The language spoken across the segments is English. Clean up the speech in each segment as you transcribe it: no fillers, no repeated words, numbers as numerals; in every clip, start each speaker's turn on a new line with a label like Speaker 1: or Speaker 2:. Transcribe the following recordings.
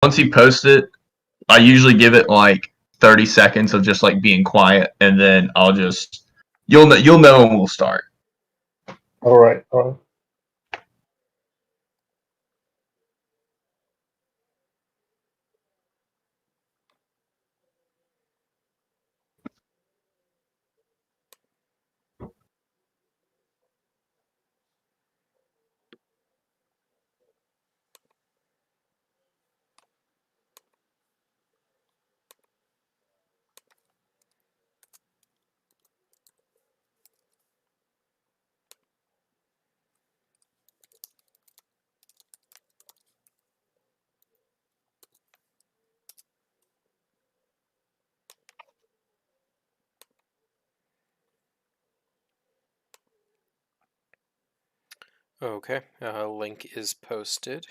Speaker 1: once he posts it, I usually give it like 30 seconds of just like being quiet, and then I'll just you'll know when we'll start.
Speaker 2: All right, all right.
Speaker 3: Okay, link is posted.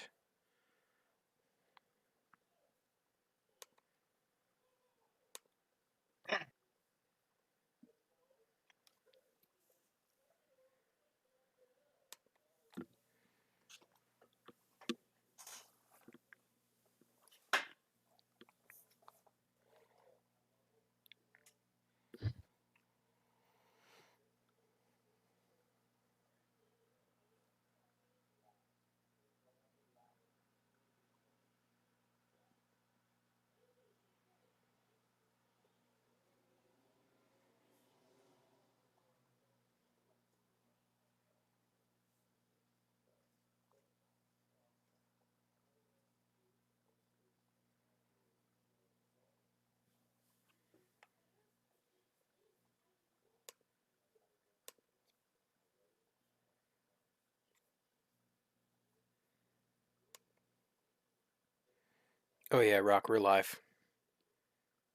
Speaker 3: Oh yeah, Rock, we're live.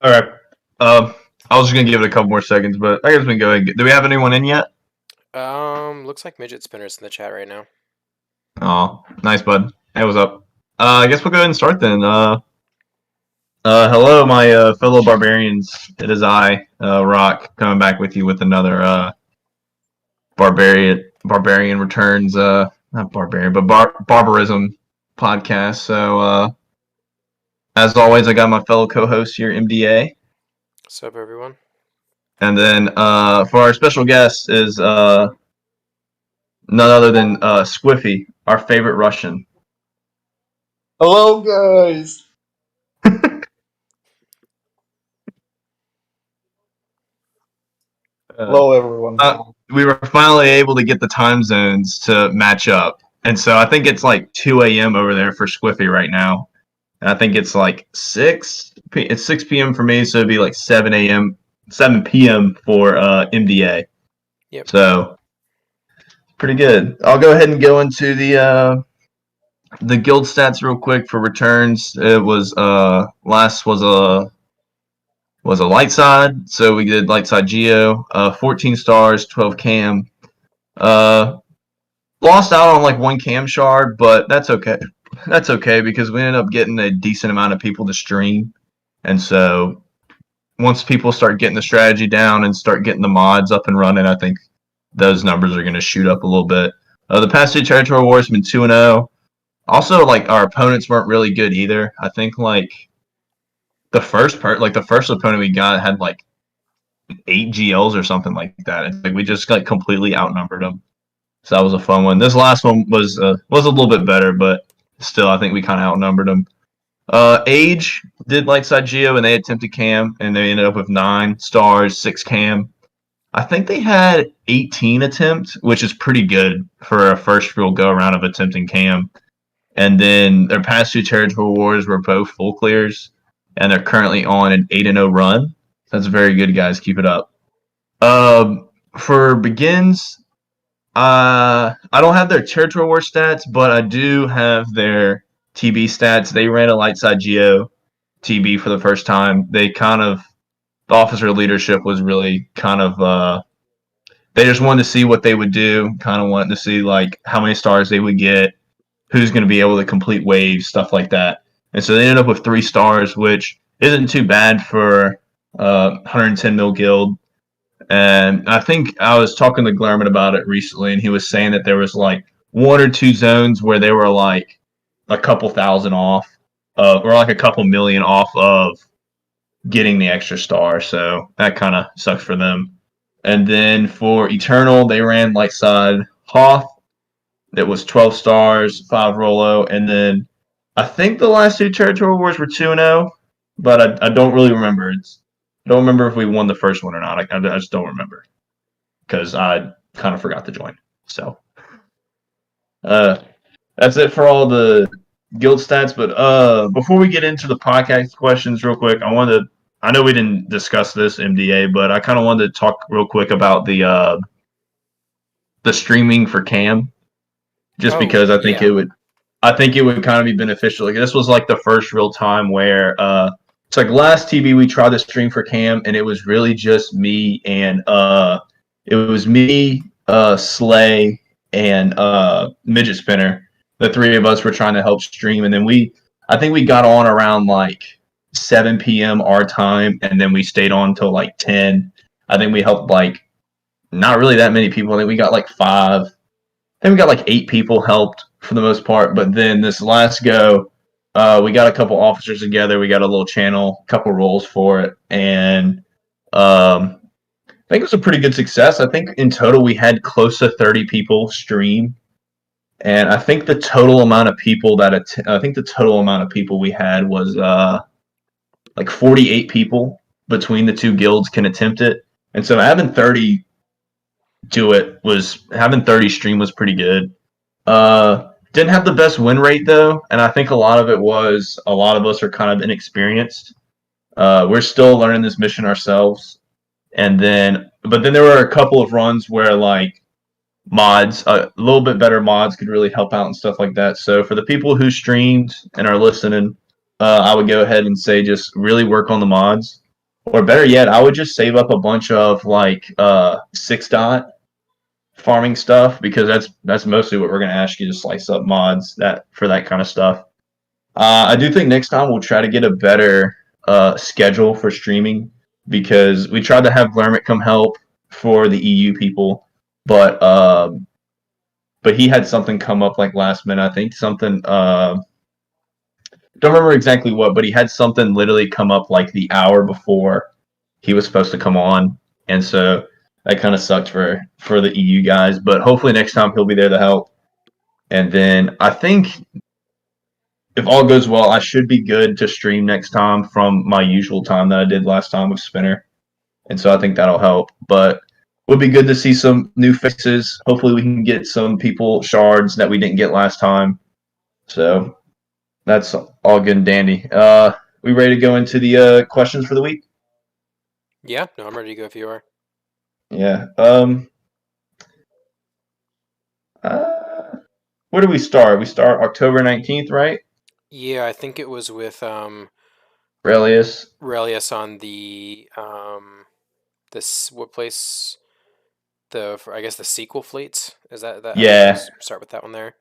Speaker 1: All right. I was just gonna give it a couple more seconds, but I guess we can go ahead. Do we have anyone in yet?
Speaker 3: Looks like Midget Spinner's in the chat right now.
Speaker 1: Oh, nice, bud. Hey, what's up? I guess we'll go ahead and start then. Hello, my fellow barbarians. It is I, Rock, coming back with you with another Barbarian returns. Not barbarian, but barbarism podcast. So, as always, I got my fellow co-host here, MDA.
Speaker 3: What's up, everyone?
Speaker 1: And then for our special guest is none other than Squiffy, our favorite Russian.
Speaker 2: Hello, guys. Hello, everyone.
Speaker 1: We were finally able to get the time zones to match up. And so I think it's like 2 a.m. over there for Squiffy right now. And I think it's like 6 p.m. for me, so it'd be like 7 p.m. for MDA.
Speaker 3: Yep.
Speaker 1: So pretty good. I'll go ahead and go into the guild stats real quick for returns. It was last was a light side, so we did light side Geo, 14 stars, 12 cam. Lost out on like one cam shard, but that's okay. That's okay because we ended up getting a decent amount of people to stream, and so once people start getting the strategy down and start getting the mods up and running, I think those numbers are going to shoot up a little bit. The past two territory wars have been 2-0. Also, like our opponents weren't really good either. I think like the first opponent we got had like 8 GLs or something like that. It's like we just like completely outnumbered them. So that was a fun one. This last one was a little bit better, but still, I think we kind of outnumbered them. Age did light side Geo and they attempted cam and they ended up with 9 stars, 6 cam. I think they had 18 attempts, which is pretty good for a first real go around of attempting cam. And then their past 2 territory wars were both full clears, and they're currently on an 8-0 run. That's very good, guys. Keep it up. For begins, I don't have their territory war stats, but I do have their TB stats. They ran a light side Geo TB for the first time. They the officer leadership was really kind of they just wanted to see what they would do, kind of wanted to see like how many stars they would get, who's going to be able to complete waves, stuff like that. And so they ended up with 3 stars, which isn't too bad for 110 mil guild. And I think I was talking to Glerman about it recently, and he was saying that there was like 1 or 2 zones where they were like a couple thousand off. or like a couple million off of getting the extra star. So that kind of sucks for them. And then for Eternal, they ran light side Hoth. That was 12 stars, 5 Rolo, and then I think the last two territory wars were 2-0, but I don't really remember. I don't remember if we won the first one or not. I just don't remember because I kind of forgot to join. So that's it for all the guild stats. But before we get into the podcast questions, real quick, I know we didn't discuss this MDA, but I kind of wanted to talk real quick about the streaming for Cam, just because I think it would kind of be beneficial. Like, this was like the first real time where it's like last TB we tried to stream for Cam, and it was really just me and Slay and Midget Spinner. The three of us were trying to help stream, and then I think we got on around like 7 p.m. our time, and then we stayed on till like 10. I think we helped like not really that many people. I think we got like 5. I think we got like 8 people helped for the most part. But then this last go, we got a couple officers together. We got a little channel, a couple roles for it, and I think it was a pretty good success. I think in total we had close to 30 people stream, and I think the total amount of people we had was like 48 people between the two guilds can attempt it, and so having 30 stream was pretty good. Didn't have the best win rate though, and I think a lot of us are kind of inexperienced. We're still learning this mission ourselves, but then there were a couple of runs where like mods, a little bit better mods could really help out and stuff like that. So for the people who streamed and are listening, I would go ahead and say just really work on the mods, or better yet, I would just save up a bunch of like 6-dot farming stuff, because that's mostly what we're going to ask you to slice up mods for that kind of stuff. I do think next time we'll try to get a better schedule for streaming, because we tried to have Lermit come help for the EU people, but he had something come up like last minute. I think something don't remember exactly what, but he had something literally come up like the hour before he was supposed to come on, and so that kind of sucked for the EU guys. But hopefully next time he'll be there to help. And then I think if all goes well, I should be good to stream next time from my usual time that I did last time with Spinner. And so I think that'll help. But it would be good to see some new faces. Hopefully we can get some people shards that we didn't get last time. So that's all good and dandy. We ready to go into the questions for the week?
Speaker 3: Yeah, no, I'm ready to go if you are.
Speaker 1: Yeah. Where do we start? We start October 19th, right?
Speaker 3: Yeah, I think it was with
Speaker 1: Relius.
Speaker 3: Relius on the this what place? I guess the sequel fleets. Is that?
Speaker 1: Yeah.
Speaker 3: Start with that one there.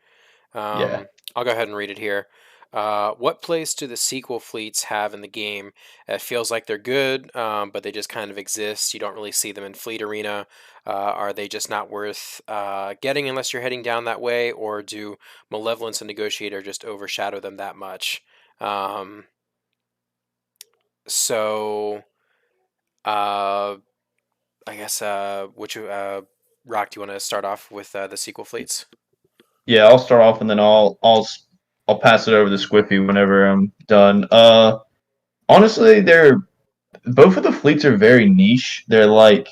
Speaker 1: Yeah.
Speaker 3: I'll go ahead and read it here. What place do the sequel fleets have in the game? It feels like they're good, but they just kind of exist. You don't really see them in Fleet Arena. Are they just not worth getting unless you're heading down that way, or do Malevolence and Negotiator just overshadow them that much? So, I guess which Rock, do you want to start off with the sequel fleets?
Speaker 1: Yeah, I'll start off and then I'll pass it over to Squiffy whenever I'm done. Honestly, both of the fleets are very niche. They're like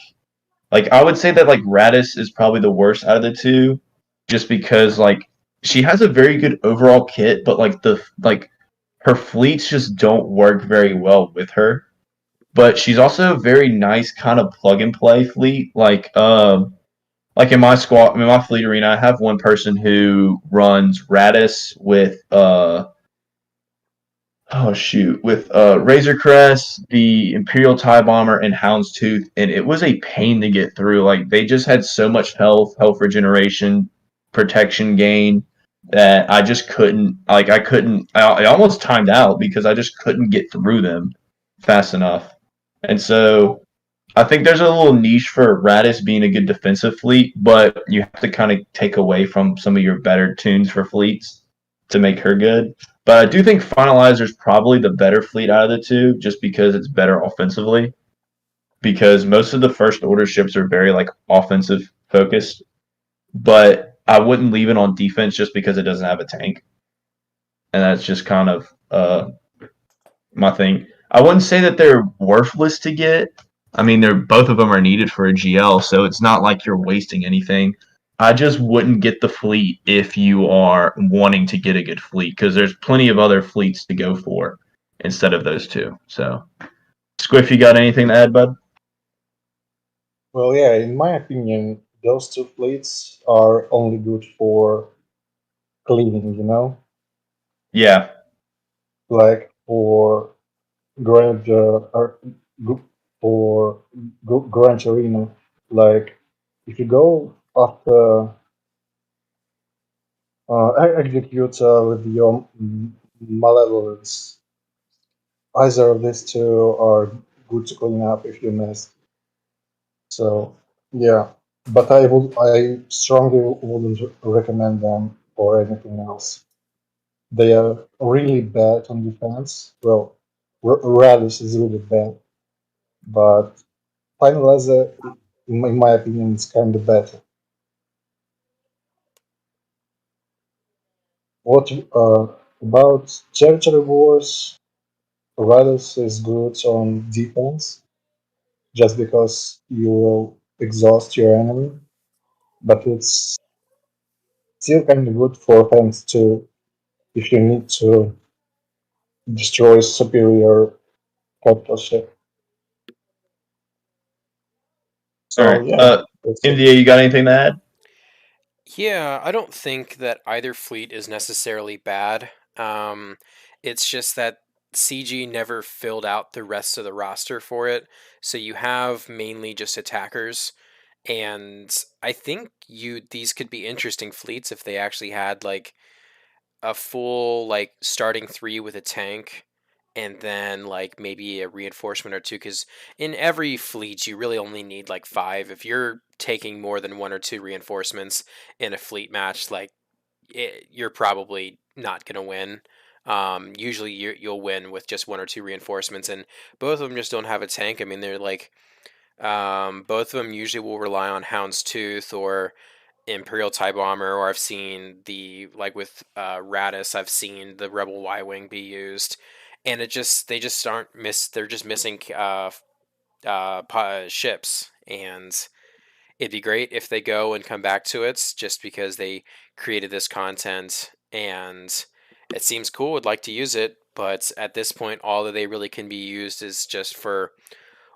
Speaker 1: I would say that like Radis is probably the worst out of the two, just because like she has a very good overall kit, but her fleets just don't work very well with her. But she's also a very nice kind of plug and play fleet. Like in my squad, in my fleet arena, I have one person who runs Radis with Razor Crest, the Imperial TIE Bomber, and Houndstooth, and it was a pain to get through. Like, they just had so much health regeneration, protection gain, that I just couldn't. I almost timed out because I just couldn't get through them fast enough. And so I think there's a little niche for Radis being a good defensive fleet, but you have to kind of take away from some of your better tunes for fleets to make her good. But I do think Finalizer is probably the better fleet out of the two, just because it's better offensively. Because most of the first order ships are very like offensive focused, but I wouldn't leave it on defense just because it doesn't have a tank, and that's just kind of my thing. I wouldn't say that they're worthless to get. I mean, they're both of them are needed for a GL, so it's not like you're wasting anything. I just wouldn't get the fleet if you are wanting to get a good fleet because there's plenty of other fleets to go for instead of those two. So, Squiff, you got anything to add, bud?
Speaker 2: Well, yeah, in my opinion, those two fleets are only good for cleaning, you know?
Speaker 1: Yeah,
Speaker 2: Like for Grand, gu- for Grand Arena. Like, if you go after execute with your malevolence, either of these two are good to clean up if you miss. So yeah, but I strongly wouldn't recommend them for anything else. They are really bad on defense. Well, Radius is really bad, but Finalizer, in my opinion, is kind of better. What about territory wars? Radius is good on defense, just because you will exhaust your enemy, but it's still kind of good for offense too if you need to destroy superior capital ship.
Speaker 1: all
Speaker 2: So
Speaker 1: right.
Speaker 2: yeah, that's it.
Speaker 1: India, you got anything to add?
Speaker 3: Yeah, I don't think that either fleet is necessarily bad. It's just that CG never filled out the rest of the roster for it, so you have mainly just attackers. And I think these could be interesting fleets if they actually had like a full like starting three with a tank and then like maybe a reinforcement or two, because in every fleet you really only need like five. If you're taking more than one or two reinforcements in a fleet match, like you're probably not going to win. Usually you'll win with just one or two reinforcements, and both of them just don't have a tank. I mean, they're like both of them usually will rely on Houndstooth or Imperial TIE Bomber, or I've seen the like with Radis, I've seen the Rebel Y Wing be used, and they just aren't they're just missing ships, and it'd be great if they go and come back to it, just because they created this content and it seems cool. Would like to use it, but at this point, all that they really can be used is just for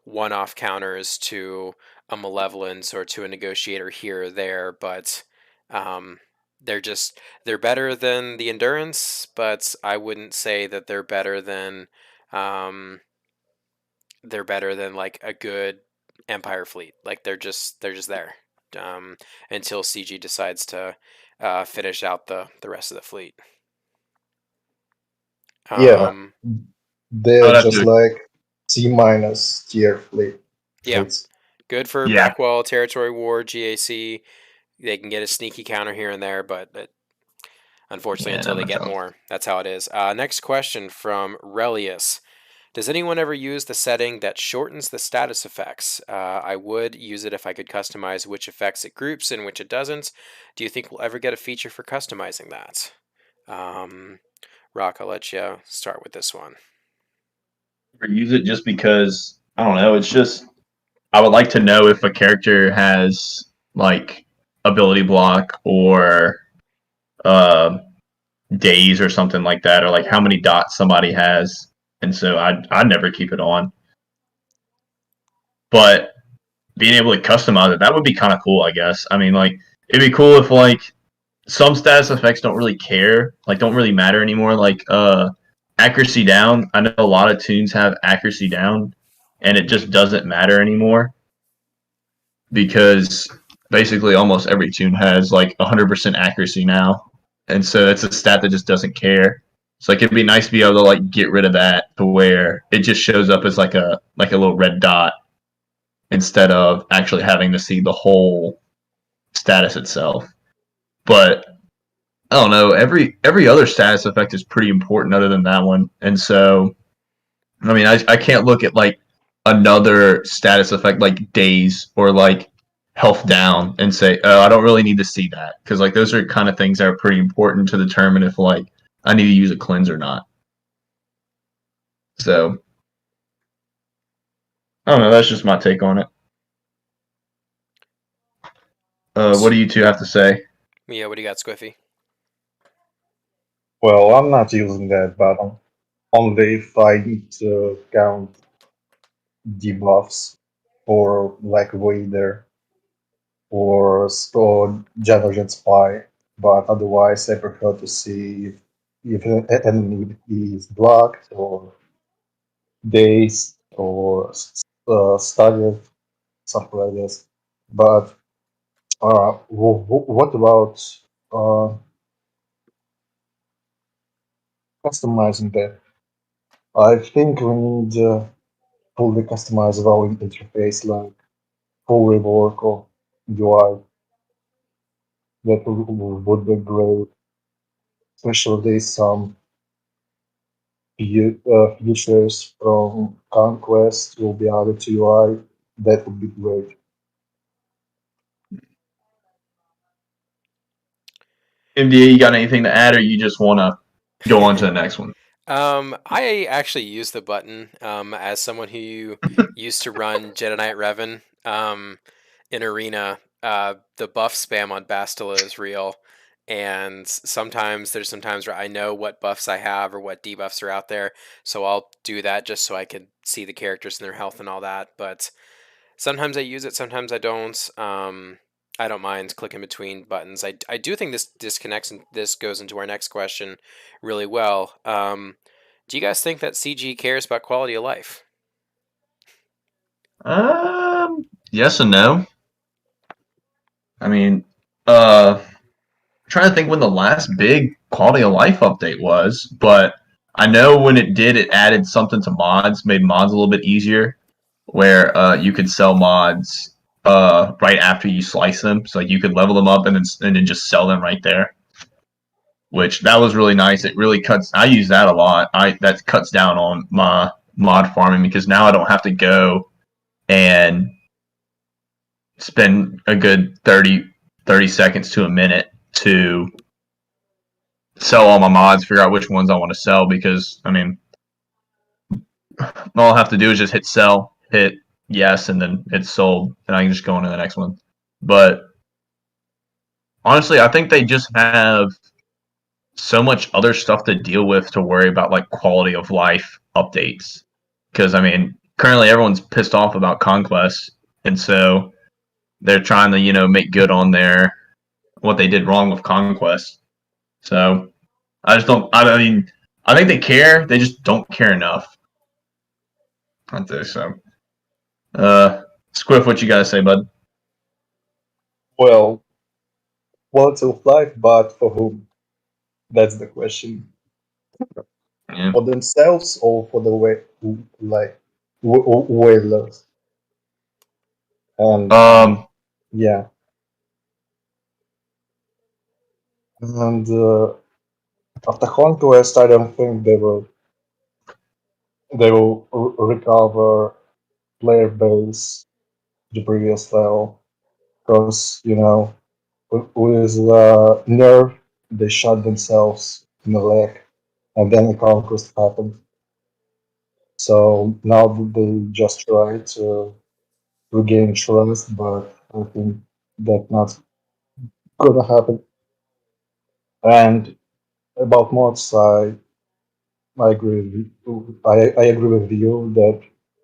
Speaker 3: one-off counters to a malevolence or to a negotiator here or there, but um, they're better than the endurance, but I wouldn't say that um, they're better than like a good Empire fleet. Like they're just there um, until CG decides to finish out the rest of the fleet.
Speaker 2: Yeah,
Speaker 3: Um,
Speaker 1: I
Speaker 2: they're
Speaker 1: would have
Speaker 2: just
Speaker 1: to.
Speaker 2: like C minus tier
Speaker 3: yeah,
Speaker 2: fleets.
Speaker 3: good for
Speaker 1: Yeah,
Speaker 3: Blackwall, Territory War, GAC. They can get a sneaky counter here and there, but unfortunately,
Speaker 1: yeah,
Speaker 3: until
Speaker 1: not
Speaker 3: they
Speaker 1: much
Speaker 3: get
Speaker 1: else.
Speaker 3: more, that's how it is. Next question from Relius. Does anyone ever use the setting that shortens the status effects? I would use it if I could customize which effects it groups and which it doesn't. Do you think we'll ever get a feature for customizing that? Um, Rock, I'll let you start with this one.
Speaker 1: Or use it just because I don't know. It's just I would like to know if a character has like ability block or uh, days or something like that, or like how many dots somebody has, and so I'd never keep it on. But being able to customize it, that would be kind of cool, I guess. I mean, like it'd be cool if like some status effects don't really care, like don't really matter anymore. Like accuracy down. I know a lot of tunes have accuracy down, and it just doesn't matter anymore because basically almost every tune has like 100% accuracy now, and so it's a stat that just doesn't care. So like it'd be nice to be able to like get rid of that to where it just shows up as like a little red dot instead of actually having to see the whole status itself. But I don't know. Every other status effect is pretty important other than that one, and so I mean, I can't look at like another status effect like days or like health down and say, oh, I don't really need to see that because like those are kind of things that are pretty important to determine if like I need to use a cleanse or not. So I don't know. That's just my take on it. What do you two have to say?
Speaker 3: Yeah, what do you got, Squiffy?
Speaker 2: Well, I'm not using that button. Only if I need to count debuffs for like Vader or Generation Spy, but otherwise I prefer to see if an enemy is blocked or dazed or staggered, something like this. But what about uh, customizing that? I think we need fully customizable interface like full rework of UI. That would be great, especially some features from Conquest will be added to UI. That would be great.
Speaker 1: MDA, you got anything to add, or you just want to go on to the next one?
Speaker 3: I actually use the button as someone who used to run Jedi Knight Revan in Arena. The buff spam on Bastila is real, and sometimes there's some times where I know what buffs I have or what debuffs are out there, so I'll do that just so I can see the characters and their health and all that. But sometimes I use it, sometimes I don't. I don't mind clicking between buttons. I do think this disconnects and this goes into our next question really well. Do you guys think that CG cares about quality of life?
Speaker 1: Yes and no. I mean, uh, trying to think when the last big quality of life update was, but I know when it did, it added something to mods, made mods a little bit easier, where you could sell mods right after you slice them. So like you could level them up and then just sell them right there. Which that was really nice. It really cuts. I use that a lot. I that cuts down on my mod farming because now I don't have to go and spend a good 30 seconds to a minute to sell all my mods, figure out which ones I want to sell because I mean all I have to do is just hit sell, hit yes, and then it's sold, and I can just go on to the next one. But honestly, I think they just have so much other stuff to deal with to worry about like quality of life updates. Because I mean, currently everyone's pissed off about Conquest, and so they're trying to make good on their what they did wrong with Conquest. So I just don't. I mean, I think they care. They just don't care enough. I think so. Squiff, what you gotta say, bud?
Speaker 2: Well, quality of life, but for whom? That's the question.
Speaker 1: Yeah.
Speaker 2: For themselves or for the way, like whalers? And
Speaker 1: Um.
Speaker 2: yeah, and after Conquest, I don't think they will recover player base to the previous level because with nerve they shot themselves in the leg, and then the conquest happened. So now they just try to regain trust, but I think that's not gonna happen. And about mods, I agree. I agree with you that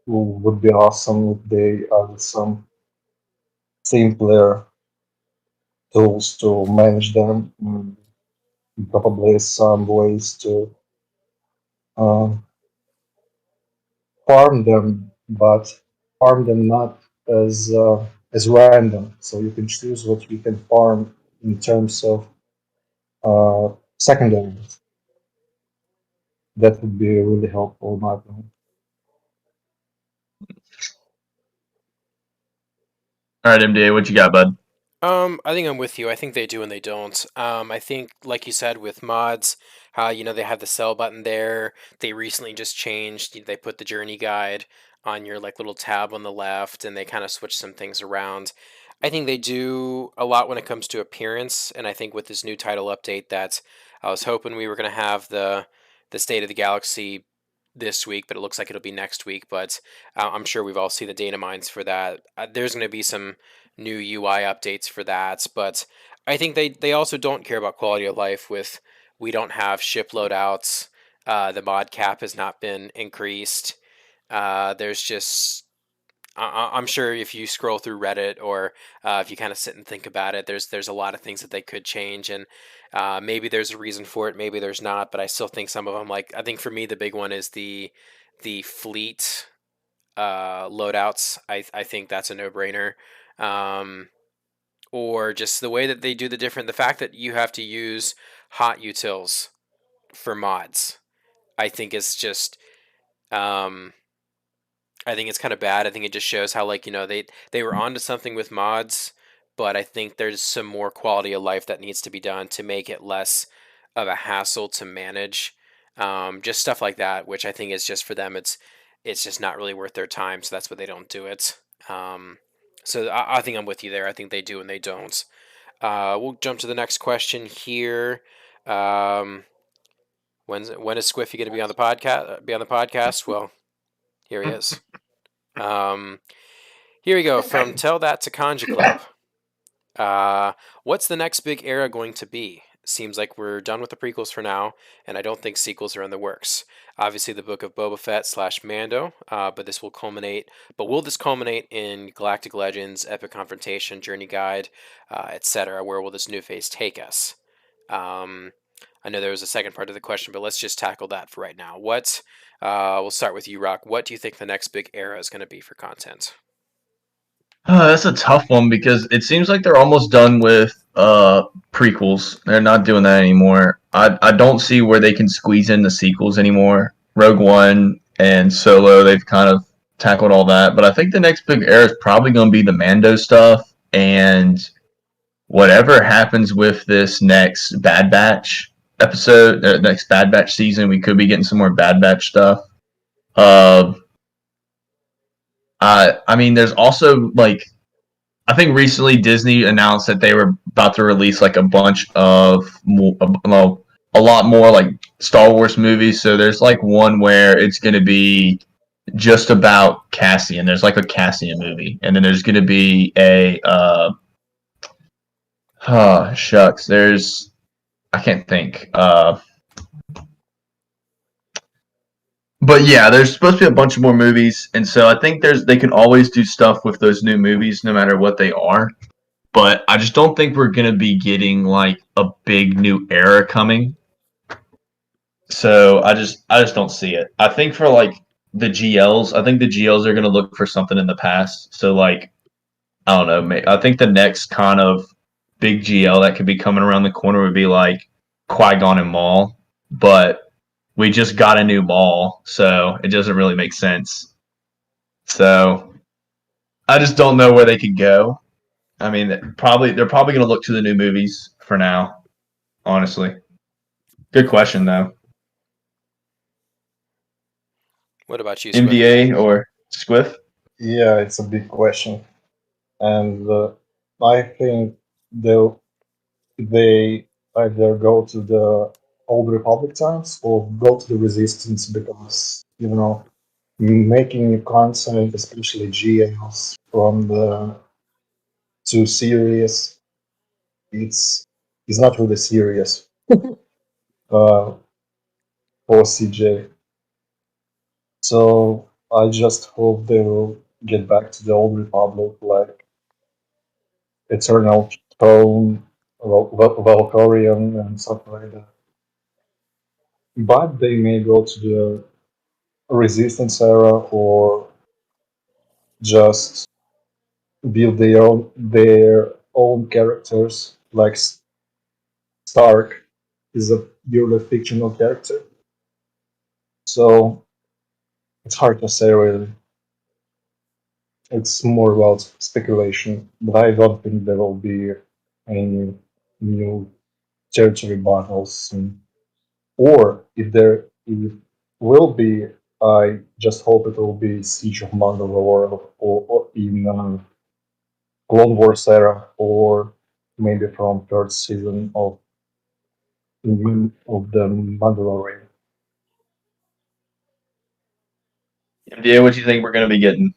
Speaker 2: would be awesome if they added some simpler tools to manage them. Probably some ways to um, farm them, but farm them not as random. So you can choose what you can farm in terms of secondaries. That would be really helpful, in my opinion.
Speaker 1: All right, MDA, what you got, bud?
Speaker 3: I think I'm with you. I think they do and they don't. I think, like you said, with mods, how they have the sell button there. They recently just changed. They put the journey guide on your like little tab on the left, and they kind of switch some things around. I think they do a lot when it comes to appearance, and I think with this new title update, that I was hoping we were going to have the State of the Galaxy this week, but it looks like it'll be next week. But I'm sure we've all seen the data mines for that. There's going to be some new UI updates for that. But I think they also don't care about quality of life. With we don't have ship loadouts. The mod cap has not been increased. There's just I'm sure if you scroll through Reddit or if you kind of sit and think about it, there's a lot of things that they could change, and maybe there's a reason for it, maybe there's not. But I still think some of them, like I think for me, the big one is the fleet loadouts. I think that's a no brainer. Um, or just the way that they do the fact that you have to use hot utils for mods, I think is just um, I think it's kind of bad. I think it just shows how like they were onto something with mods, but I think there's some more quality of life that needs to be done to make it less of a hassle to manage. Just stuff like that, which I think is just for them. It's just not really worth their time, so that's why they don't do it. Um, so I think I'm with you there. I think they do and they don't. We'll jump to the next question here. Um, when is Squiffy going to be on the podcast? Be on the podcast? Well, here he is. Um, Here we go. From Tell That to Kanji Club. What's the next big era going to be? Seems like we're done with the prequels for now, and I don't think sequels are in the works. Obviously, the book of Boba Fett slash Mando, but this will culminate. But will this culminate in Galactic Legends, Epic Confrontation, Journey Guide, etc.? Where will this new phase take us? Um, I know there was a second part of the question, but let's just tackle that for right now. We'll start with you, Rock. What do you think the next big era is going to be for content?
Speaker 1: That's a tough one because it seems like they're almost done with prequels. They're not doing that anymore. I don't see where they can squeeze in the sequels anymore. Rogue One and Solo, they've kind of tackled all that. But I think the next big era is probably going to be the Mando stuff and whatever happens with this next Bad Batch episode, next Bad Batch season. We could be getting some more Bad Batch stuff. Uh, I mean, there's also like I think recently Disney announced that they were about to release like a bunch of well, a lot more like Star Wars movies. So there's like one where it's going to be just about Cassian. There's like a Cassian movie, and then there's going to be a shucks. There's I can't think. But yeah, there's supposed to be a bunch of more movies, and so I think they can always do stuff with those new movies, no matter what they are. But I just don't think we're gonna be getting like a big new era coming. So I just don't see it. I think for like the GLs, I think the GLs are gonna look for something in the past. So like I don't know, I think the next kind of big GL that could be coming around the corner would be like Qui-Gon and Maul, but we just got a new Maul, so it doesn't really make sense. So I just don't know where they could go. I mean, they're probably going to look to the new movies for now. Honestly, good question though.
Speaker 3: What about you, Squiff?
Speaker 1: MDA or Squiff?
Speaker 2: Yeah, it's a big question, and I think they either go to the old Republic times or go to the Resistance because making new content, especially GLs from the two series, it's not really serious uh, for CJ. So I just hope they will get back to the old Republic, like Eternal Throne, Valkyrian, and something like that. But they may go to the Resistance era or just build their own characters. Like Stark is a purely fictional character, so it's hard to say really. It's more about speculation, but I don't think there will be any new territory battles soon. Or if will be, I just hope it will be Siege of Mandalore or in Clone Wars era, or maybe from third season of the Mandalorian.
Speaker 1: Yeah, what do you think we're going to be getting?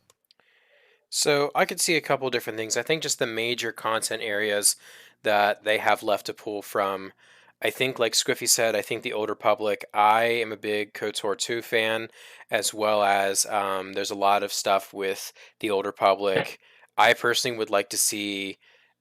Speaker 3: So I could see a couple different things. I think just the major content areas that they have left to pull from. I think, like Squiffy said, I think the Old Republic. I am a big KOTOR 2 fan, as well as there's a lot of stuff with the Old Republic. I personally would like to see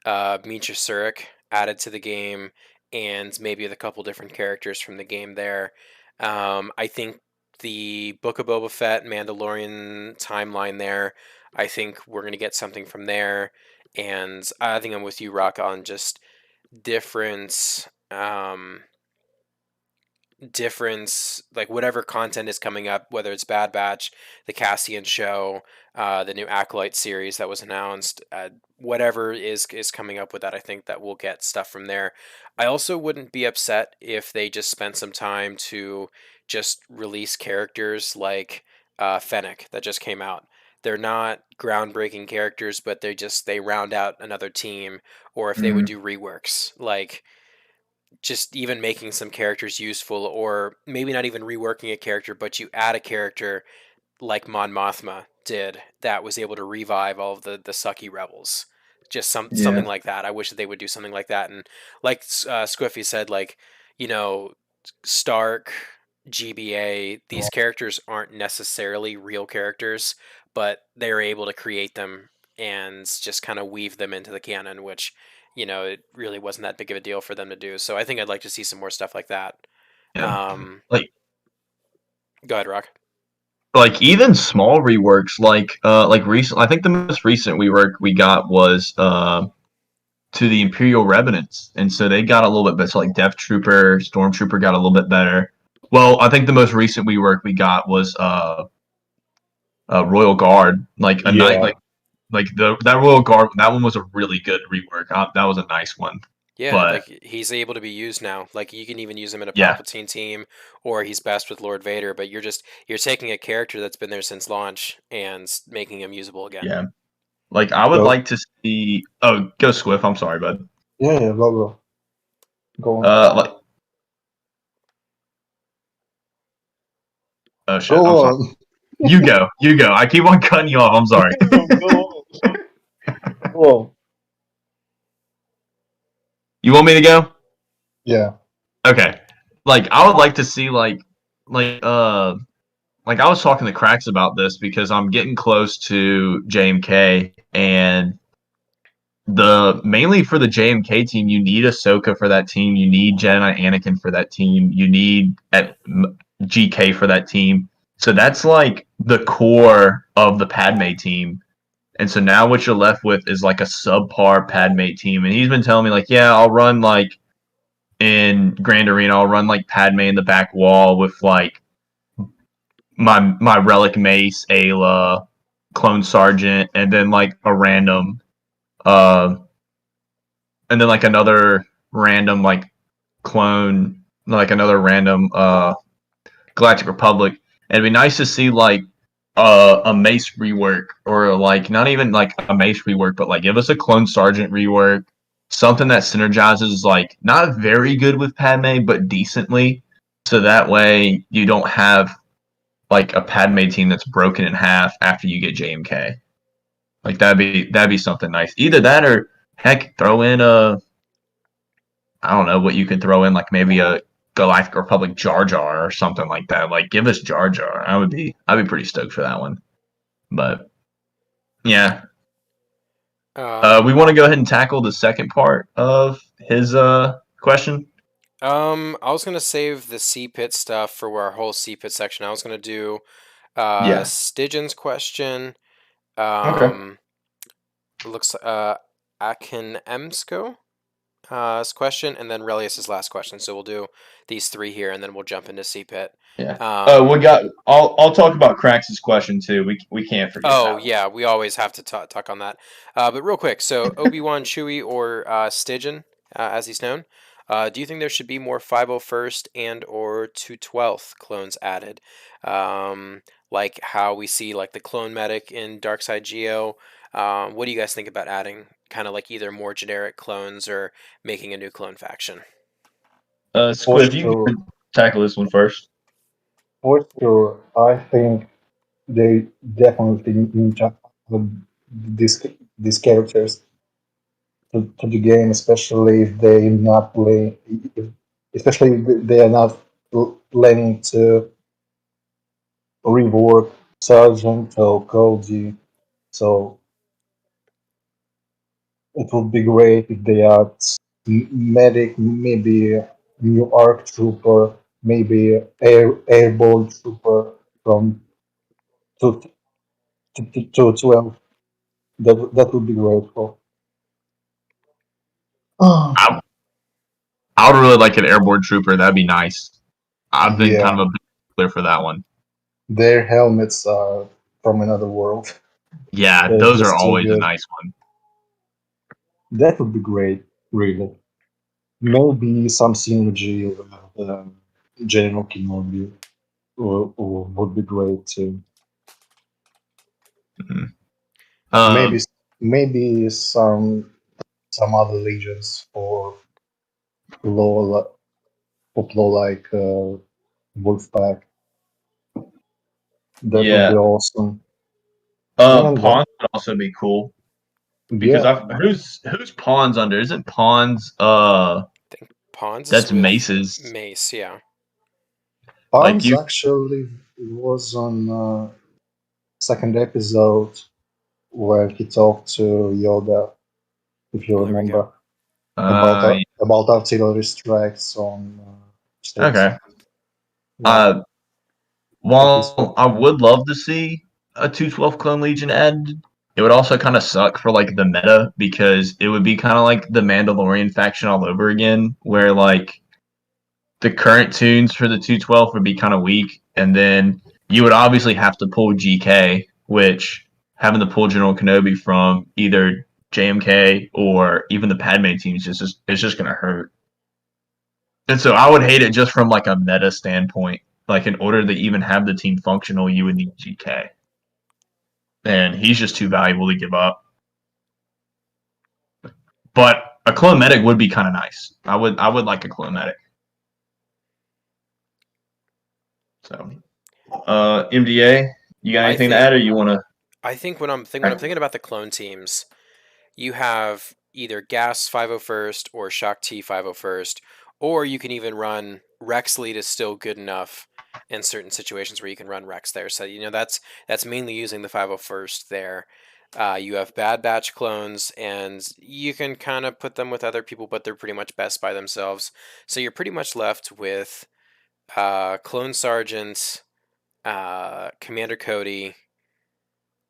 Speaker 3: Mitra Surik added to the game, and maybe a couple different characters from the game there. I think the Book of Boba Fett Mandalorian timeline there. I think we're going to get something from there. And I think I'm with you, Rock, on just different difference, like whatever content is coming up, whether it's Bad Batch, the Cassian show, the new Acolyte series that was announced, whatever is coming up with that, I think that we'll get stuff from there. I also wouldn't be upset if they just spent some time to just release characters like Fennec that just came out. They're not groundbreaking characters, but they round out another team, or if they would
Speaker 1: Mm,
Speaker 3: do reworks, like just even making some characters useful, or maybe not even reworking a character, but you add a character like Mon Mothma did that was able to revive all of the sucky rebels. Just something
Speaker 1: yeah,
Speaker 3: like that. I wish that they would do something like that. And like Squiffy said, like, you know, Stark, GBA, these characters aren't necessarily real characters, but they're able to create them and just kind of weave them into the canon, which, it really wasn't that big of a deal for them to do. So I think I'd like to see some more stuff like that.
Speaker 1: yeah.
Speaker 3: Um,
Speaker 1: Like
Speaker 3: Go ahead, Rock.
Speaker 1: even small reworks like recent. I think the most recent rework we got was to the Imperial Revenants, and so they got a little bit better. So like Death Trooper, Stormtrooper got a little bit better. Well, I think the most recent rework we got was Royal Guard, like a night
Speaker 2: Yeah,
Speaker 1: like the that Royal Guard. That one was a really good rework. That was a nice one.
Speaker 3: Yeah,
Speaker 1: But
Speaker 3: like he's able to be used now. Like you can even use him in a
Speaker 1: yeah,
Speaker 3: Palpatine team, or he's best with Lord Vader. But you're taking a character that's been there since launch and making him usable again.
Speaker 1: yeah. Like I would
Speaker 2: so
Speaker 1: like to see. Oh, go Swift. I'm sorry, bud.
Speaker 2: yeah, go on.
Speaker 1: Like oh
Speaker 2: Go
Speaker 1: shit. I'm sorry.
Speaker 2: on.
Speaker 1: You go. You go. I keep on cutting you off. I'm sorry.
Speaker 2: No, go on. Go on.
Speaker 1: You want me to go?
Speaker 2: Yeah.
Speaker 1: Okay. Like I would like to see like I was talking to Cracks about this because I'm getting close to JMK and the mainly for the JMK team you need Ahsoka for that team, you need Jedi Anakin for that team, you need GK for that team. So that's like the core of the Padme team. And so now what you're left with is like a subpar Padme team. And he's been telling me like, yeah, I'll run like in Grand Arena, I'll run like Padme in the back wall with like my relic mace, Ayla, clone sergeant, and then like a random uh and then like another random like clone like another random Galactic Republic. And it'd be nice to see like a mace rework or like not even like a mace rework, but like give us a clone sergeant rework, something that synergizes like not very good with Padme, but decently. So that way you don't have like a Padme team that's broken in half after you get JMK. Like that'd be something nice. Either that or heck, throw in a I don't know what you could throw in, like maybe a Galactic Republic Jar Jar or something like that. Like give us Jar Jar. I'd be pretty stoked for that one. But yeah, we
Speaker 3: Um,
Speaker 1: want to go ahead and tackle the second part of his question.
Speaker 3: I was gonna save the C pit stuff for our whole C pit section. I was gonna do
Speaker 1: Yeah.
Speaker 3: Stygian's question.
Speaker 1: Okay.
Speaker 3: Um, looks Akin Emsko. question, and then Relius's last question. So we'll do these three here, and then we'll jump into C-Pit.
Speaker 1: Yeah.
Speaker 3: Um,
Speaker 1: We got. I'll talk about Crax's question too. We can't forget
Speaker 3: oh,
Speaker 1: that one.
Speaker 3: yeah, we always have to talk on that. But real quick, so Obi-Wan, Chewie, or Stygeon, as he's known, do you think there should be more 501st and or 212th clones added? Like how we see like the clone medic in Darkside Geo. What do you guys think about adding kind of like either more generic clones or making a new clone faction?
Speaker 2: For
Speaker 1: Squiv, you
Speaker 2: sure,
Speaker 1: can tackle this one first.
Speaker 2: for sure, I think they definitely need to add these these characters to the game, especially if they not play, if, especially if they are not planning to rework Sergeant or Cody. So it would be great if they add medic, maybe new arc trooper, maybe airborne trooper from two to 12. That would be grateful.
Speaker 1: I I would really like an airborne trooper. That'd be nice. I've been kind
Speaker 2: Yeah,
Speaker 1: of a big clear for that one.
Speaker 2: their helmets are from another world.
Speaker 1: Yeah,
Speaker 2: They're
Speaker 1: those are
Speaker 2: just too
Speaker 1: always a
Speaker 2: good.
Speaker 1: nice one.
Speaker 2: That would be great, really. Maybe some synergy with General Kenobi would be great too.
Speaker 1: Mhm.
Speaker 2: Maybe
Speaker 1: Um,
Speaker 2: maybe some other legions law law like Wolfpack. That would be
Speaker 1: yeah.
Speaker 2: awesome. And
Speaker 1: Pawns would also be cool because
Speaker 2: yeah,
Speaker 1: I who's Pawns under? Isn't Pawns
Speaker 3: I think Pawns is
Speaker 1: that's
Speaker 3: with
Speaker 1: Mace's
Speaker 3: Mace, yeah.
Speaker 1: like
Speaker 2: Hans
Speaker 1: you
Speaker 2: actually was on second episode where he talked to Yoda, if you
Speaker 3: Oh, there we go.
Speaker 2: remember, about
Speaker 1: yeah.
Speaker 2: about artillery strikes on states.
Speaker 1: Okay.
Speaker 2: Yeah,
Speaker 1: Uh
Speaker 2: that is
Speaker 1: while I would love to see a 212 Clone Legion added, it would also kind of suck for like the meta because it would be kind of like the Mandalorian faction all over again, where like the current tunes for the 212 would be kind of weak, and then you would obviously have to pull GK, which having to pull General Kenobi from either JMK or even the Padme teams is just it's just gonna hurt. And so I would hate it just from like a meta standpoint. Like in order to even have the team functional, you would need GK, and he's just too valuable to give up. But a clone medic would be kind of nice. I would like a clone medic. So, MDA, you got
Speaker 3: I
Speaker 1: anything to add,
Speaker 3: think
Speaker 1: or you want
Speaker 3: I think when I'm
Speaker 1: to?
Speaker 3: thinking about the clone teams, you have either Gas 501st or Shock T 501st, or you can even run Rex Lead is still good enough in certain situations where you can run Rex there. So that's mainly using the 501st there. You have Bad Batch clones, and you can kind of put them with other people, but they're pretty much best by themselves. So you're pretty much left with Clone Sergeant, Commander Cody,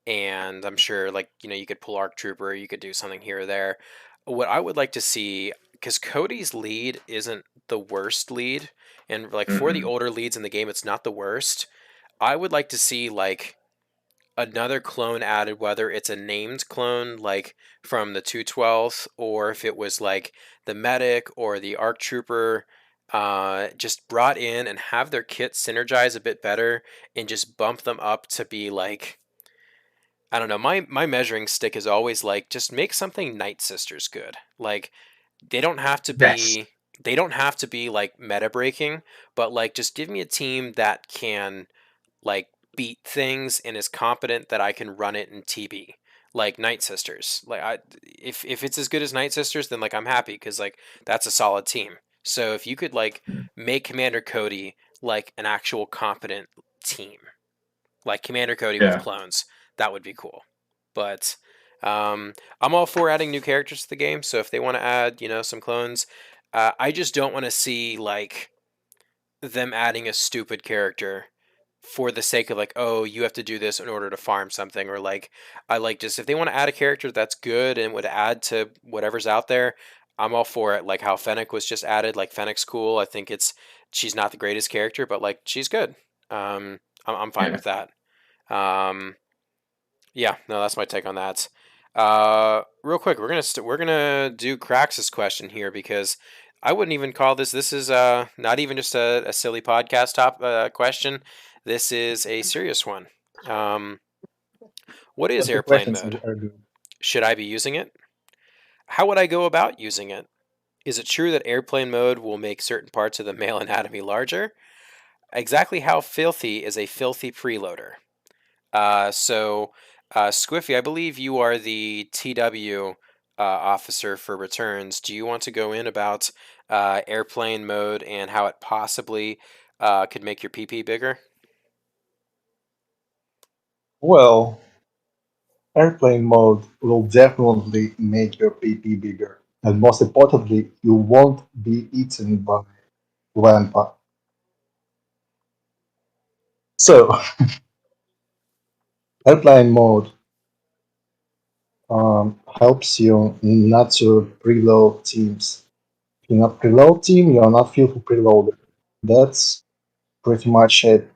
Speaker 3: and I'm sure like you could pull Arc Trooper, you could do something here or there. What I would like to see, because Cody's lead isn't the worst lead, and like for the
Speaker 1: Mm-mm.
Speaker 3: older leads in the game, it's not the worst. I would like to see like another clone added, whether it's a named clone like from the 212th, or if it was like the medic or the Arc Trooper. Just brought in and have their kit synergize a bit better and just bump them up to be like I don't know. My measuring stick is always like just make something Night Sisters good. Like they don't have to
Speaker 1: Yes.
Speaker 3: be they don't have to be like meta breaking, but like just give me a team that can like beat things and is competent that I can run it in TB. Like Night Sisters. Like if it's as good as Night Sisters, then like I'm happy because like that's a solid team. So if you could like make Commander Cody like an actual competent team, like Commander Cody with
Speaker 1: Yeah.
Speaker 3: clones. That would be cool. But I'm all for adding new characters to the game. So if they want to add, some clones, I just don't want to see like them adding a stupid character for the sake of like, oh, you have to do this in order to farm something, or like I like just if they want to add a character that's good and would add to whatever's out there, I'm all for it. Like how Fennec was just added. Like Fennec's cool. I think she's not the greatest character, but like she's good. I'm fine
Speaker 1: Yeah.
Speaker 3: with that. Um, yeah, no, that's my take on that. Real quick, we're gonna do Crax's question here because I wouldn't even call this. This is not even just a silly podcast question. This is a serious one. Um, what is
Speaker 2: But the
Speaker 3: airplane
Speaker 2: questions
Speaker 3: mode?
Speaker 2: are good.
Speaker 3: Should I be using it? How would I go about using it? Is it true that airplane mode will make certain parts of the male anatomy larger? Exactly how filthy is a filthy preloader? Squiffy, I believe you are the TW officer for returns. Do you want to go in about airplane mode and how it possibly could make your PP bigger?
Speaker 2: Well, airplane mode will definitely make your PP bigger, and most importantly, you won't be eaten by vampire. So, airplane mode helps you not to preload teams. If you're not preload team, you're not feel for preloader. That's pretty much it.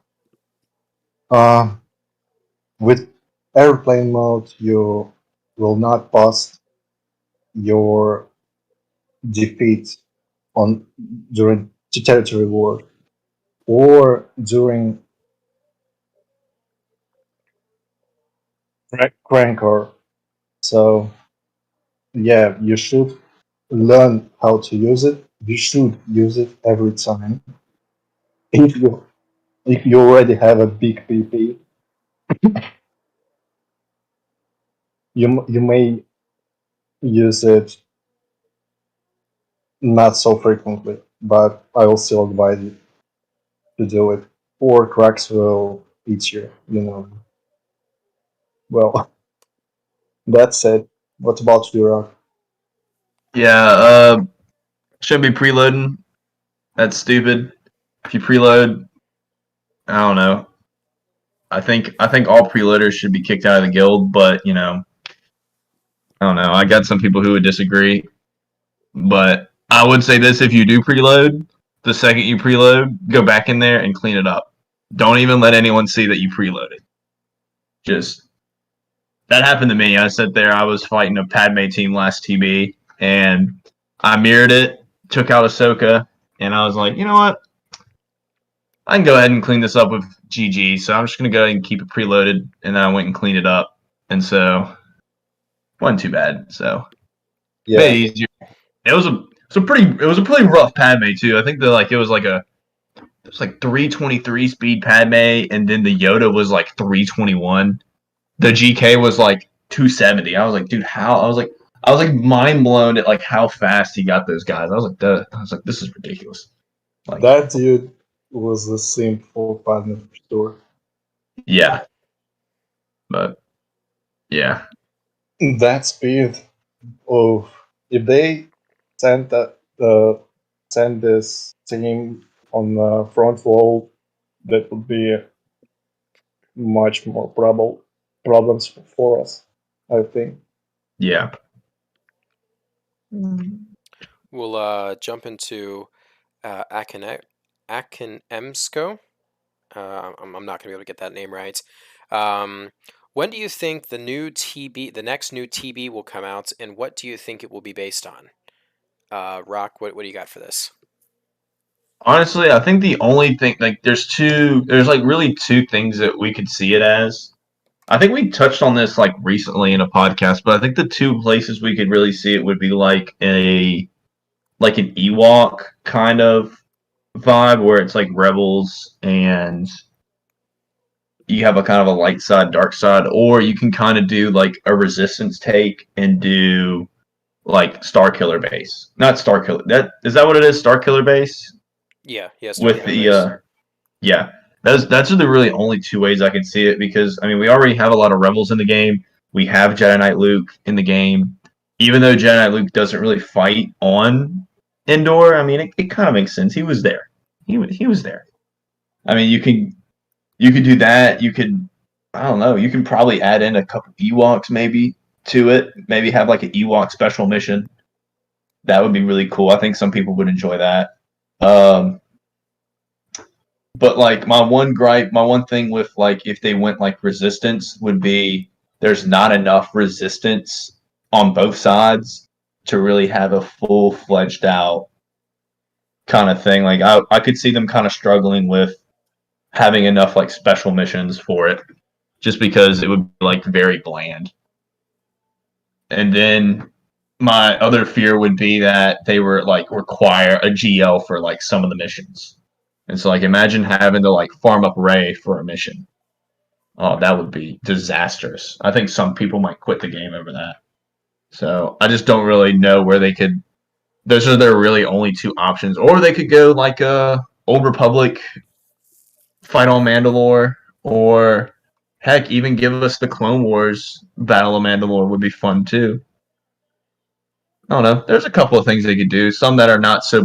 Speaker 2: Uh, with airplane mode, you will not post your defeat on during the territory war or during Crankor. So yeah, you should learn how to use it. You should use it every time. If you already have a big PP, you may use it not so frequently, but I will still advise you to do it. Or cracks will eat you, you know. Well, that's it. What about you, Rock?
Speaker 1: Yeah, should be preloading. That's stupid. If you preload, I don't know. I think all preloaders should be kicked out of the guild, but I don't know. I got some people who would disagree, but I would say this: if you do preload, the second you preload, go back in there and clean it up. Don't even let anyone see that you preloaded. Just that happened to me. I sat there. I was fighting a Padme team last TB, and I mirrored it, took out Ahsoka, and I was like, you know what? I can go ahead and clean this up with GG. So I'm just gonna go ahead and keep it preloaded, and then I went and cleaned it up, and so it wasn't too bad. So made
Speaker 2: Yeah,
Speaker 1: it easier. It was a pretty rough Padme too. I think that like it was like 323 speed Padme, and then the Yoda was like 321. The GK was like 270. I was like, dude, how? I was like mind blown at like how fast he got those guys. I was like, this is ridiculous. Like,
Speaker 2: that dude was a simple partner for sure.
Speaker 1: yeah, but yeah,
Speaker 2: That speed of if they send that send this team on the front wall, that would be much more problems for us. I think.
Speaker 1: yeah.
Speaker 3: We'll jump into Akenemsko. I'm not going to be able to get that name right. Um, when do you think the next new TB will come out, and what do you think it will be based on? Rock, what do you got for this?
Speaker 1: Honestly, I think the only thing like there's like really two things that we could see it as. I think we touched on this like recently in a podcast, but I think the two places we could really see it would be like an Ewok kind of vibe where it's like rebels and you have a kind of a light side, dark side, or you can kind of do like a resistance take and do like Star Killer base. Not Star Killer. That is that what it is? Star Killer base
Speaker 3: Yeah,
Speaker 1: with
Speaker 3: Starkiller
Speaker 1: the
Speaker 3: base.
Speaker 1: yeah. That's the really only two ways I can see it because I mean we already have a lot of rebels in the game. We have Jedi Knight Luke in the game. Even though Jedi Knight Luke doesn't really fight on Endor, I mean it kind of makes sense. He was there. He was there. I mean you could do that. You could I don't know. You can probably add in a couple Ewoks maybe to it. Maybe have like an Ewok special mission. That would be really cool. I think some people would enjoy that. Um, but like my one gripe, my one thing with like if they went like resistance would be there's not enough resistance on both sides to really have a full fledged out kind of thing. Like I could see them kind of struggling with having enough like special missions for it, just because it would be like very bland. And then my other fear would be that they were like require a GL for like some of the missions. And so like imagine having to like farm up Ray for a mission. Oh, that would be disastrous. I think some people might quit the game over that. So I just don't really know where they could. Those are their really only two options, or they could go like Old Republic, fight on Mandalore, or heck, even give us the Clone Wars Battle of Mandalore would be fun too. I don't know. There's a couple of things they could do. Some that are not so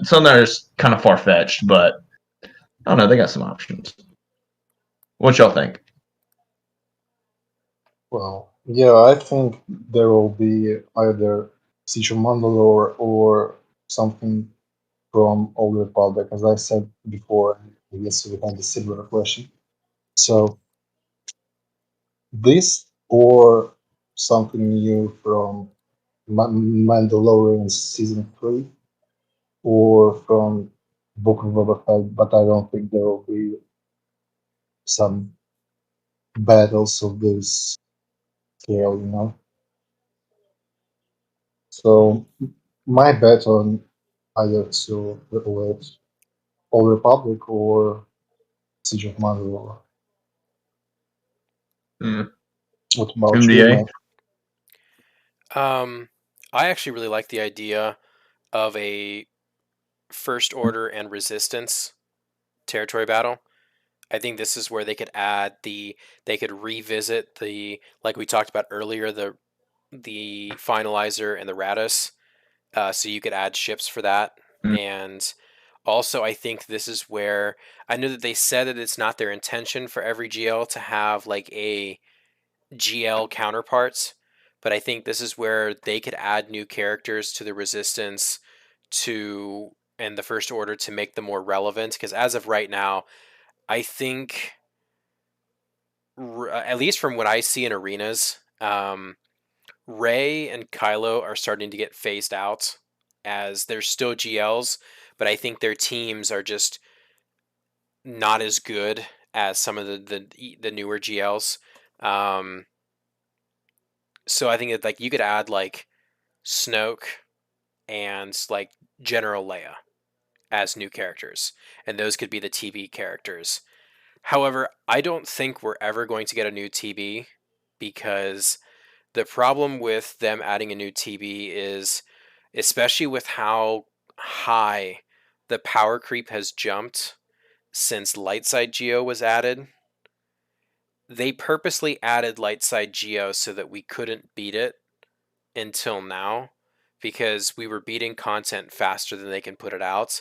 Speaker 1: some that are kind of far fetched, but I don't know. They got some options. What y'all think?
Speaker 2: Well, yeah, I think there will be either Siege of Mandalore or something from Old Republic, as I said before. I guess we had a similar question. So this or something new from Mandalorian season 3 or from Book of Boba Fett, but I don't think there will be some battles of this scale, you know. So my bet on either to with Old Republic or Siege of Mandalore. What about you,
Speaker 1: MDA?
Speaker 2: man?
Speaker 3: I actually really like the idea of a First Order and Resistance territory battle. I think this is where they could revisit like we talked about earlier, the Finalizer and the Radis. So you could add ships for that. And also, I think this is where I know that they said that it's not their intention for every GL to have like a GL counterparts, but I think this is where they could add new characters to the Resistance to and the First Order to make them more relevant. Because as of right now, I think at least from what I see in arenas, Ray and Kylo are starting to get phased out as they're still GLs, but I think their teams are just not as good as some of the newer GLs. Um, so I think that like you could add like Snoke and like General Leia as new characters, and those could be the TB characters. However, I don't think we're ever going to get a new TB because the problem with them adding a new TB is, especially with how high the power creep has jumped since Lightside Geo was added, they purposely added Lightside Geo so that we couldn't beat it until now because we were beating content faster than they can put it out.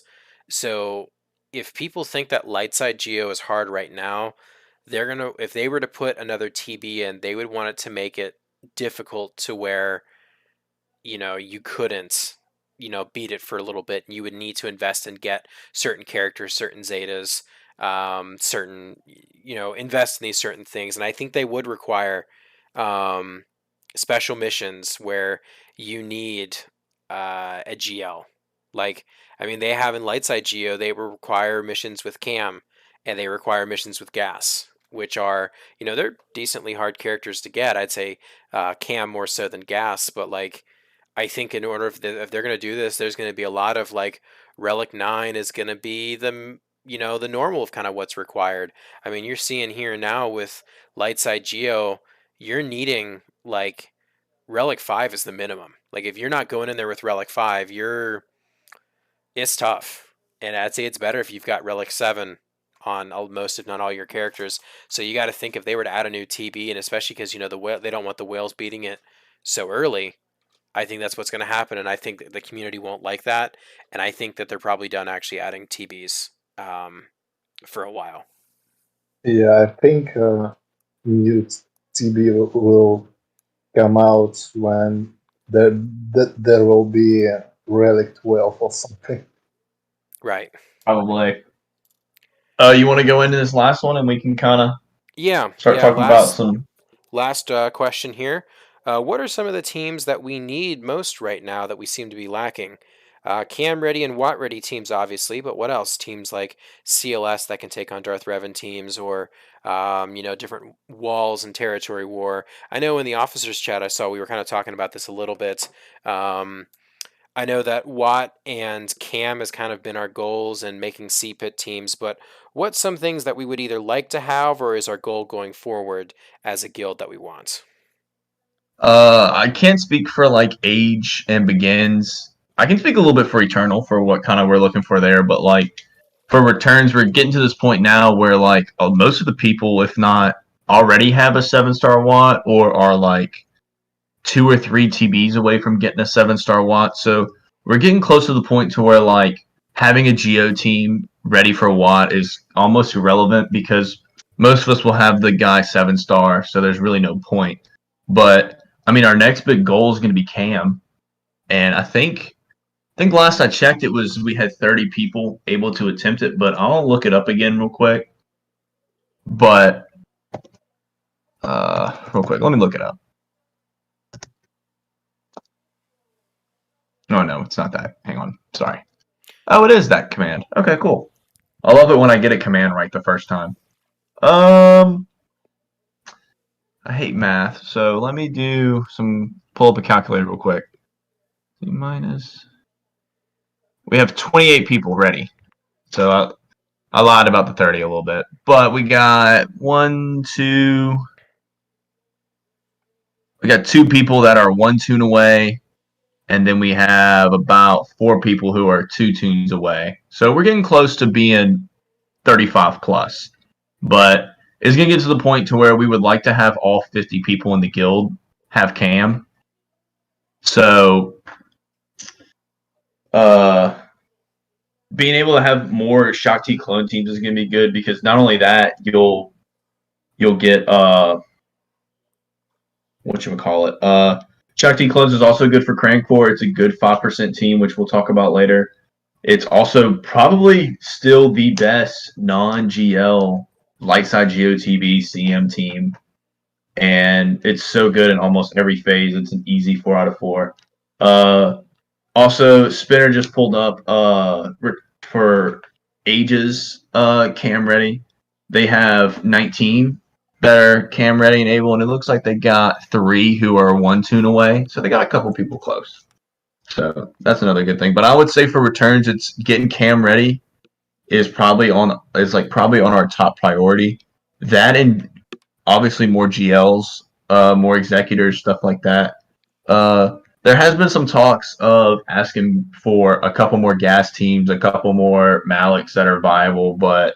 Speaker 3: So if people think that Lightside Geo is hard right now, if they were to put another TB in, they would want it to make it difficult to where you couldn't beat it for a little bit, and you would need to invest and get certain characters, certain zetas, certain invest in these certain things. And I think they would require um, special missions where you need a GL. Like, I mean, they have in Lightside Geo, they require missions with Cam, and they require missions with Gas, which are, they're decently hard characters to get. I'd say Cam more so than Gas, but like, I think in order if they're going to do this, there's going to be a lot of like Relic 9 is going to be the normal of kind of what's required. I mean, you're seeing here now with Lightside Geo, you're needing like Relic 5 is the minimum. Like if you're not going in there with Relic 5, it's tough. And I'd say it's better if you've got Relic 7 on most, if not all, your characters. So you got to think if they were to add a new TB, and especially because they don't want the whales beating it so early. I think that's what's going to happen, and I think that the community won't like that. And I think that they're probably done actually adding TBs for a while.
Speaker 2: Yeah, I think new TB will come out when there will be Relic 12 or something.
Speaker 3: Right.
Speaker 1: Probably. You want to go into this last one and we can kind of
Speaker 3: Yeah.
Speaker 1: start
Speaker 3: Yeah.
Speaker 1: talking about some.
Speaker 3: Last question here. What are some of the teams that we need most right now that we seem to be lacking? Cam ready and Watt ready teams, obviously, but what else? Teams like CLS that can take on Darth Revan teams, or different walls and territory war. I know in the officers chat I saw we were kind of talking about this a little bit. Um, I know that Watt and Cam has kind of been our goals in making CPIT teams, but what's some things that we would either like to have or is our goal going forward as a guild that we want?
Speaker 1: I can't speak for like age and begins. I can speak a little bit for Eternal for what kind of we're looking for there, but like for returns, we're getting to this point now where like most of the people, if not already have a 7-star Watt or are like 2 or 3 TBs away from getting a 7-star Watt. So we're getting close to the point to where like having a Geo team ready for Watt is almost irrelevant because most of us will have the guy 7-star, so there's really no point. But I mean, our next big goal is going to be Cam, and I think last I checked, it was we had 30 people able to attempt it, but I'll look it up again real quick. But real quick, let me look it up. No, it's not that. Hang on, sorry. Oh, it is that command. Okay, cool. I love it when I get a command right the first time. I hate math, so let me pull up a calculator real quick. Minus. We have 28 people ready. So I lied about the 30 a little bit. But we got we got 2 people that are 1 tune away. And then we have about 4 people who are 2 tunes away. So we're getting close to being 35 plus. But it's going to get to the point to where we would like to have all 50 people in the guild have cam. So being able to have more Shakti clone teams is going to be good because not only that, you'll get whatchamacallit. Shakti clones is also good for Crankcore. It's a good 5% team, which we'll talk about later. It's also probably still the best non-GL light side GOTB CM team. And it's so good in almost every phase. It's an easy 4 out of 4. Also, Spinner just pulled up for ages cam ready. They have 19 that are cam ready and able, and it looks like they got 3 who are 1 tune away. So they got a couple people close. So that's another good thing. But I would say for returns, it's getting cam ready is probably on our top priority. That and obviously more GLs, more executors, stuff like that. There has been some talks of asking for a couple more gas teams, a couple more Maliks that are viable, but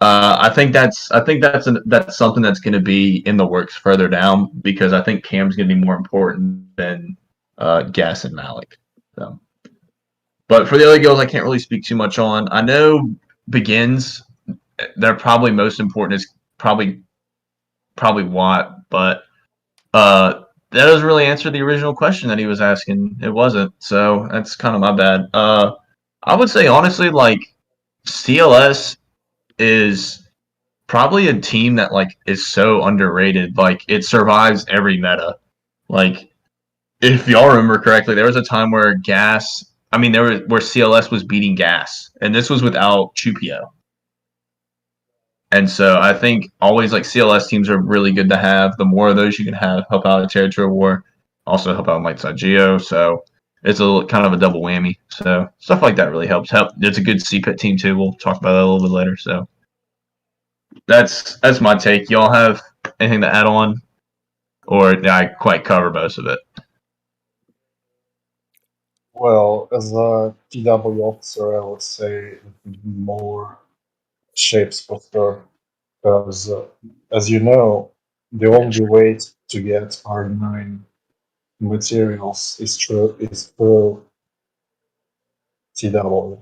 Speaker 1: I think that's something that's going to be in the works further down because I think Cam's going to be more important than gas and Malik. So. But for the other guilds, I can't really speak too much on. I know begins. They're probably most important is probably Watt, but that doesn't really answer the original question that he was asking. It wasn't, so that's kind of my bad. I would say honestly, like CLS is probably a team that like is so underrated. Like it survives every meta. Like if y'all remember correctly, there was a time where where CLS was beating Gas, and this was without Chupio. And so I think always like CLS teams are really good to have. The more of those you can have, help out in territory war, also help out in light side geo. So it's kind of a double whammy. So stuff like that really helps. It's a good CPIT team too. We'll talk about that a little bit later. So that's my take. Y'all have anything to add on, or did I quite cover most of it?
Speaker 2: Well, as a TW officer, I would say more shapes for sure. Because, as you know, the only way to get R9 materials is through TW.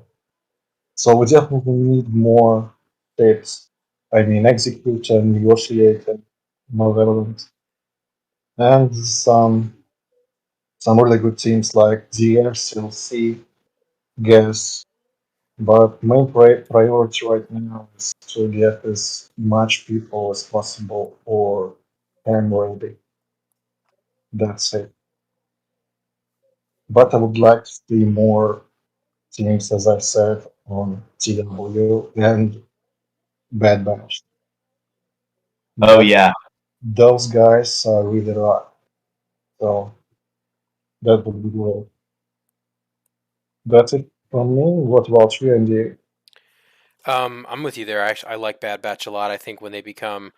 Speaker 2: So we definitely need more shapes. I mean, execution, negotiation, malevolent, and some some really good teams like DRC, C, Guess. But main priority right now is to get as much people as possible for M ready. That's it. But I would like to see more teams, as I said, on TW and Bad Batch.
Speaker 1: Oh
Speaker 2: That
Speaker 1: yeah.
Speaker 2: those guys are really rock. So that would be great. That's it from me. What about you, Andy?
Speaker 3: I'm with you there. I like Bad Batch a lot. I think when they become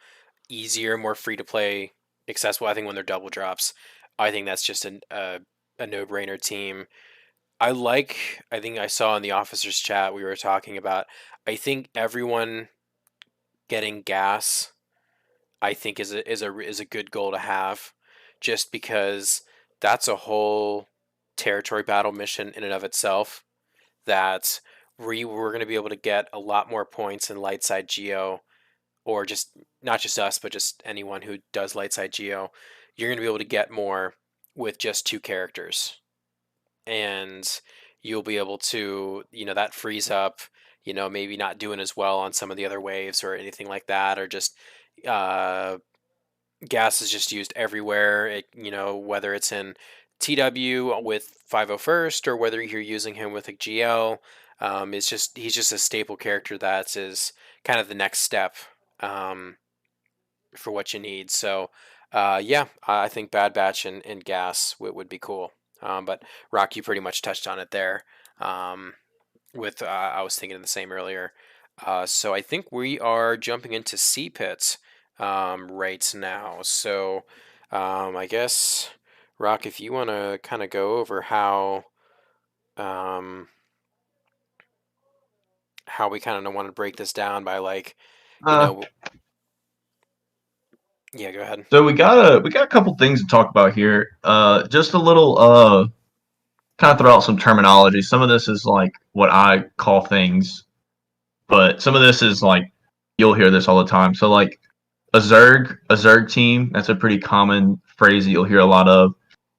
Speaker 3: easier, more free to play, accessible, I think when they're double drops, I think that's just a no brainer team. I think I saw in the officers chat we were talking about, I think everyone getting gas, I think is a good goal to have, just because that's a whole territory battle mission in and of itself that we're going to be able to get a lot more points in light side geo, or just not just us but just anyone who does light side geo. You're going to be able to get more with just two characters, and you'll be able to, that frees up, maybe not doing as well on some of the other waves or anything like that, or just uh gas is just used everywhere. Whether it's in TW with 501st or whether you're using him with a GL, he's just a staple character that is kind of the next step, um, for what you need. So, yeah, I think Bad Batch and gas would be cool. But Rock, you pretty much touched on it there. Um, with I was thinking the same earlier. So I think we are jumping into C pits right now. So I guess Rock, if you want to kind of go over um, how we kind of want to break this down by you
Speaker 1: Uh,
Speaker 3: know, yeah, go ahead.
Speaker 1: so we got a couple things to talk about here. Just a little kind of throw out some terminology. Some of this is like what I call things, but some of this is like you'll hear this all the time. So like a Zerg team, that's a pretty common phrase that you'll hear a lot of.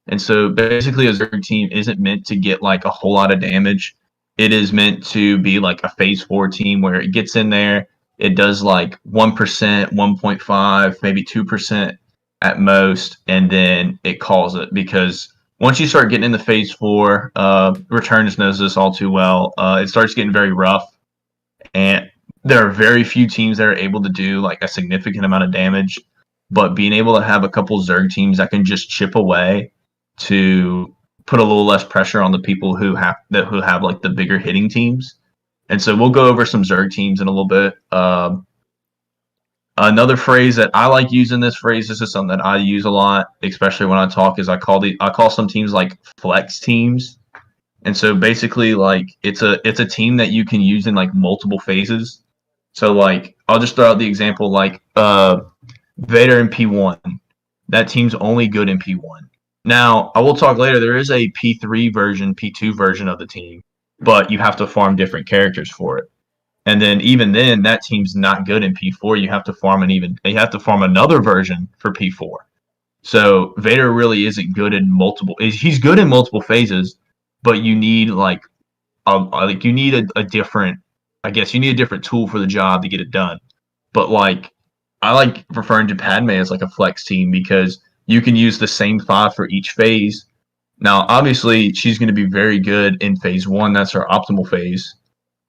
Speaker 1: And so basically a Zerg team isn't meant to get like a whole lot of damage. It is meant to be like a phase 4 team where it gets in there, it does like 1%, 1.5, maybe 2% at most, and then it calls it. Because once you start getting into phase 4, Returns knows this all too well, it starts getting very rough, and there are very few teams that are able to do like a significant amount of damage. But being able to have a couple Zerg teams that can just chip away to put a little less pressure on the people who have like the bigger hitting teams. And so we'll go over some Zerg teams in a little bit. Another phrase that I like using, this phrase, this is something that I use a lot, especially when I talk, is I call some teams like flex teams. And so basically like it's a team that you can use in like multiple phases. So like I'll just throw out the example like Vader in P1. That team's only good in P1. Now, I will talk later. There is a P3 version, P2 version of the team, but you have to farm different characters for it. And then even then, that team's not good in P4. You have to farm another version for P4. So Vader really isn't good in multiple. He's good in multiple phases, but you need you need a different. I guess you need a different tool for the job to get it done. But like I like referring to Padme as like a flex team because you can use the same 5 for each phase. Now, obviously, she's going to be very good in phase 1. That's her optimal phase.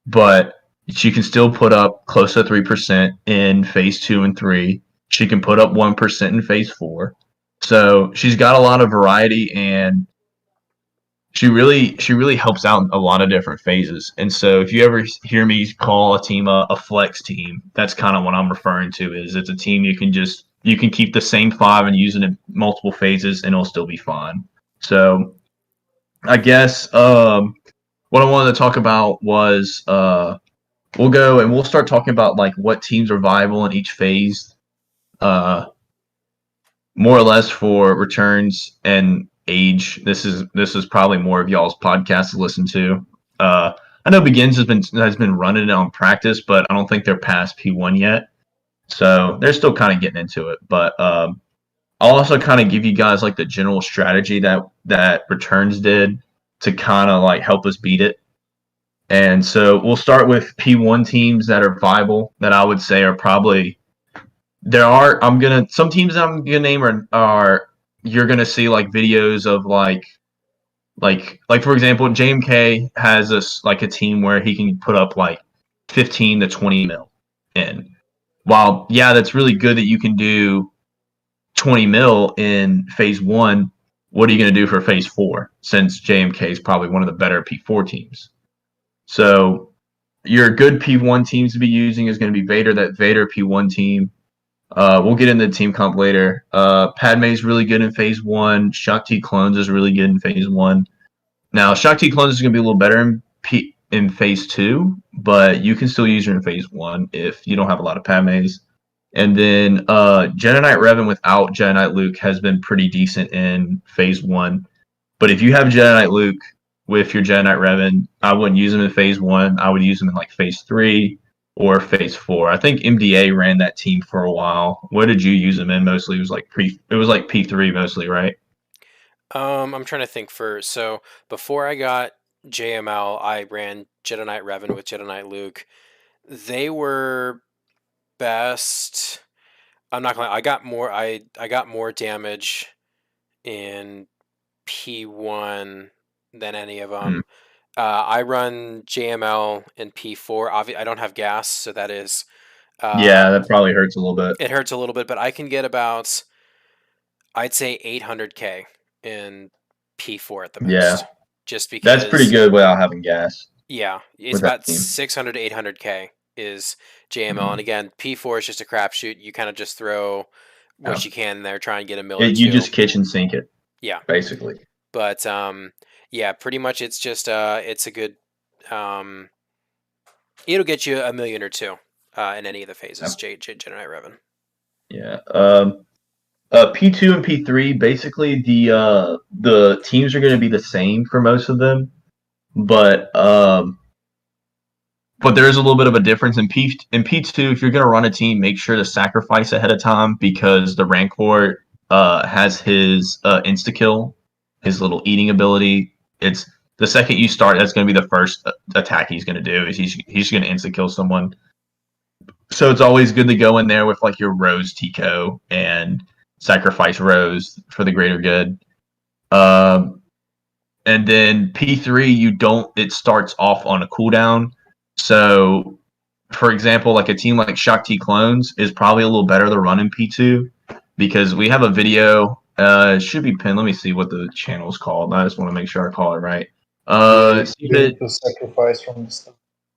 Speaker 1: But she can still put up close to 3% in phase 2 and 3. She can put up 1% in phase 4. So she's got a lot of variety, and she really helps out in a lot of different phases. And so if you ever hear me call a team a flex team, that's kind of what I'm referring to. Is it's a team you can keep the same 5 and use it in multiple phases and it'll still be fine. So I guess what I wanted to talk about was we'll go and we'll start talking about like what teams are viable in each phase, uh, more or less for returns and age. This is probably more of y'all's podcast to listen to. I know Begins has been running it on practice, but I don't think they're past P1 yet, so they're still kind of getting into it. But I'll also kind of give you guys like the general strategy that Returns did to kind of like help us beat it. And so we'll start with P1 teams that are viable that I would say are probably some teams I'm gonna name are you're gonna see like videos of like for example, JMK has a team where he can put up like 15 to 20 mil in. While yeah, that's really good that you can do 20 mil in phase one. What are you going to do for phase four? Since JMK is probably one of the better P4 teams. So your good P1 teams to be using is going to be Vader, that Vader P1 team. We'll get into the team comp later. Padme is really good in phase one. Shakti Clones is really good in phase one. Now, Shakti Clones is going to be a little better in phase two, but you can still use her in phase one if you don't have a lot of Padmes. And then Jedi Knight Revan without Jedi Knight Luke has been pretty decent in phase one. But if you have Jedi Knight Luke with your Jedi Knight Revan, I wouldn't use him in phase one. I would use him in like phase three or phase four. I think MDA ran that team for a while. What did you use him in mostly? It was like P3 mostly, right?
Speaker 3: I'm trying to think so before I got JML, I ran Jedi Knight Revan with Jedi Knight Luke. They were best. I'm not gonna lie, I got more damage in P1 than any of
Speaker 1: Hmm.
Speaker 3: them. I run JML in P4. I don't have gas, so that is
Speaker 1: Yeah, that probably hurts a little bit.
Speaker 3: it hurts a little bit, but I can get about, I'd say 800k in P4 at the
Speaker 1: Yeah,
Speaker 3: most. Just
Speaker 1: that's pretty
Speaker 3: because,
Speaker 1: good without having gas
Speaker 3: yeah, it's
Speaker 1: with that
Speaker 3: about
Speaker 1: team.
Speaker 3: 600 to 800k is JML. And
Speaker 1: Mhm.
Speaker 3: again, P4 is just a crapshoot. You kind of just throw
Speaker 1: Yeah.
Speaker 3: what you can in there, try and get a mill or
Speaker 1: You
Speaker 3: two.
Speaker 1: just kitchen sink it,
Speaker 3: Yeah.
Speaker 1: basically.
Speaker 3: But yeah, pretty much it's just it's a good um, it'll get you a million or two in any of the phases. Jedi Knight Revan.
Speaker 1: Yeah. P2 and P3, basically the teams are going to be the same for most of them, but there is a little bit of a difference in P2. If you're going to run a team, make sure to sacrifice ahead of time because the Rancor has his insta kill, his little eating ability. It's the second you start, that's going to be the first attack he's going to do. Is he's going to insta kill someone. So it's always good to go in there with like your Rose Tico and sacrifice Rose for the greater good. Um, and then P3, it starts off on a cooldown. So, for example, like a team like Shakti Clones is probably a little better to run in P2 because we have a video. It should be pinned. Let me see what the channel is called. I just want to make sure I call it right.
Speaker 2: You need to sacrifice from the start.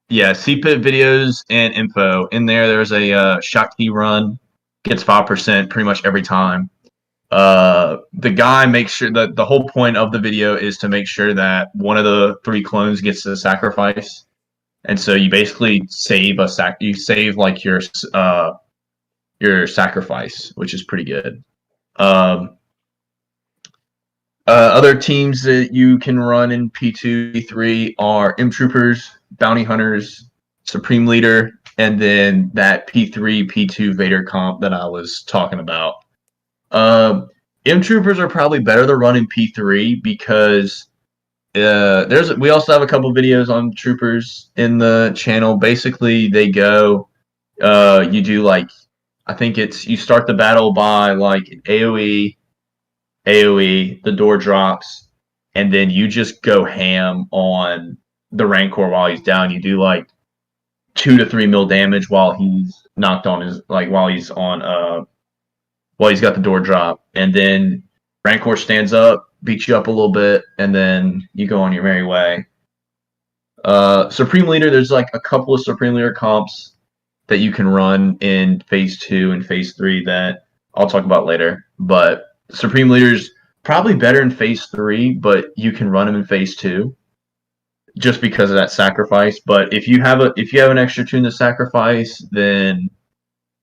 Speaker 1: Yeah, CPIT videos and info. In there, there's a Shakti run, gets 5% pretty much every time. The guy makes sure that the whole point of the video is to make sure that one of the three clones gets the sacrifice. And so you basically save like your sacrifice, which is pretty good. Other teams that you can run in P2, P3 are M Troopers, Bounty Hunters, Supreme Leader, and then that P3, P2 Vader comp that I was talking about. M Troopers are probably better to run in P3 because we also have a couple videos on Troopers in the channel. Basically, they go, you do like, I think you start the battle by like AoE, the door drops, and then you just go ham on the Rancor while he's down. You do like 2 to 3 mil damage while he's knocked on while he's got the door drop, and then Rancor stands up, beats you up a little bit, and then you go on your merry way. Supreme Leader, there's like a couple of Supreme Leader comps that you can run in phase 2 and phase 3 that I'll talk about later, but Supreme Leader's probably better in phase 3, but you can run him in phase 2 just because of that sacrifice. But if you have an extra tune to sacrifice, then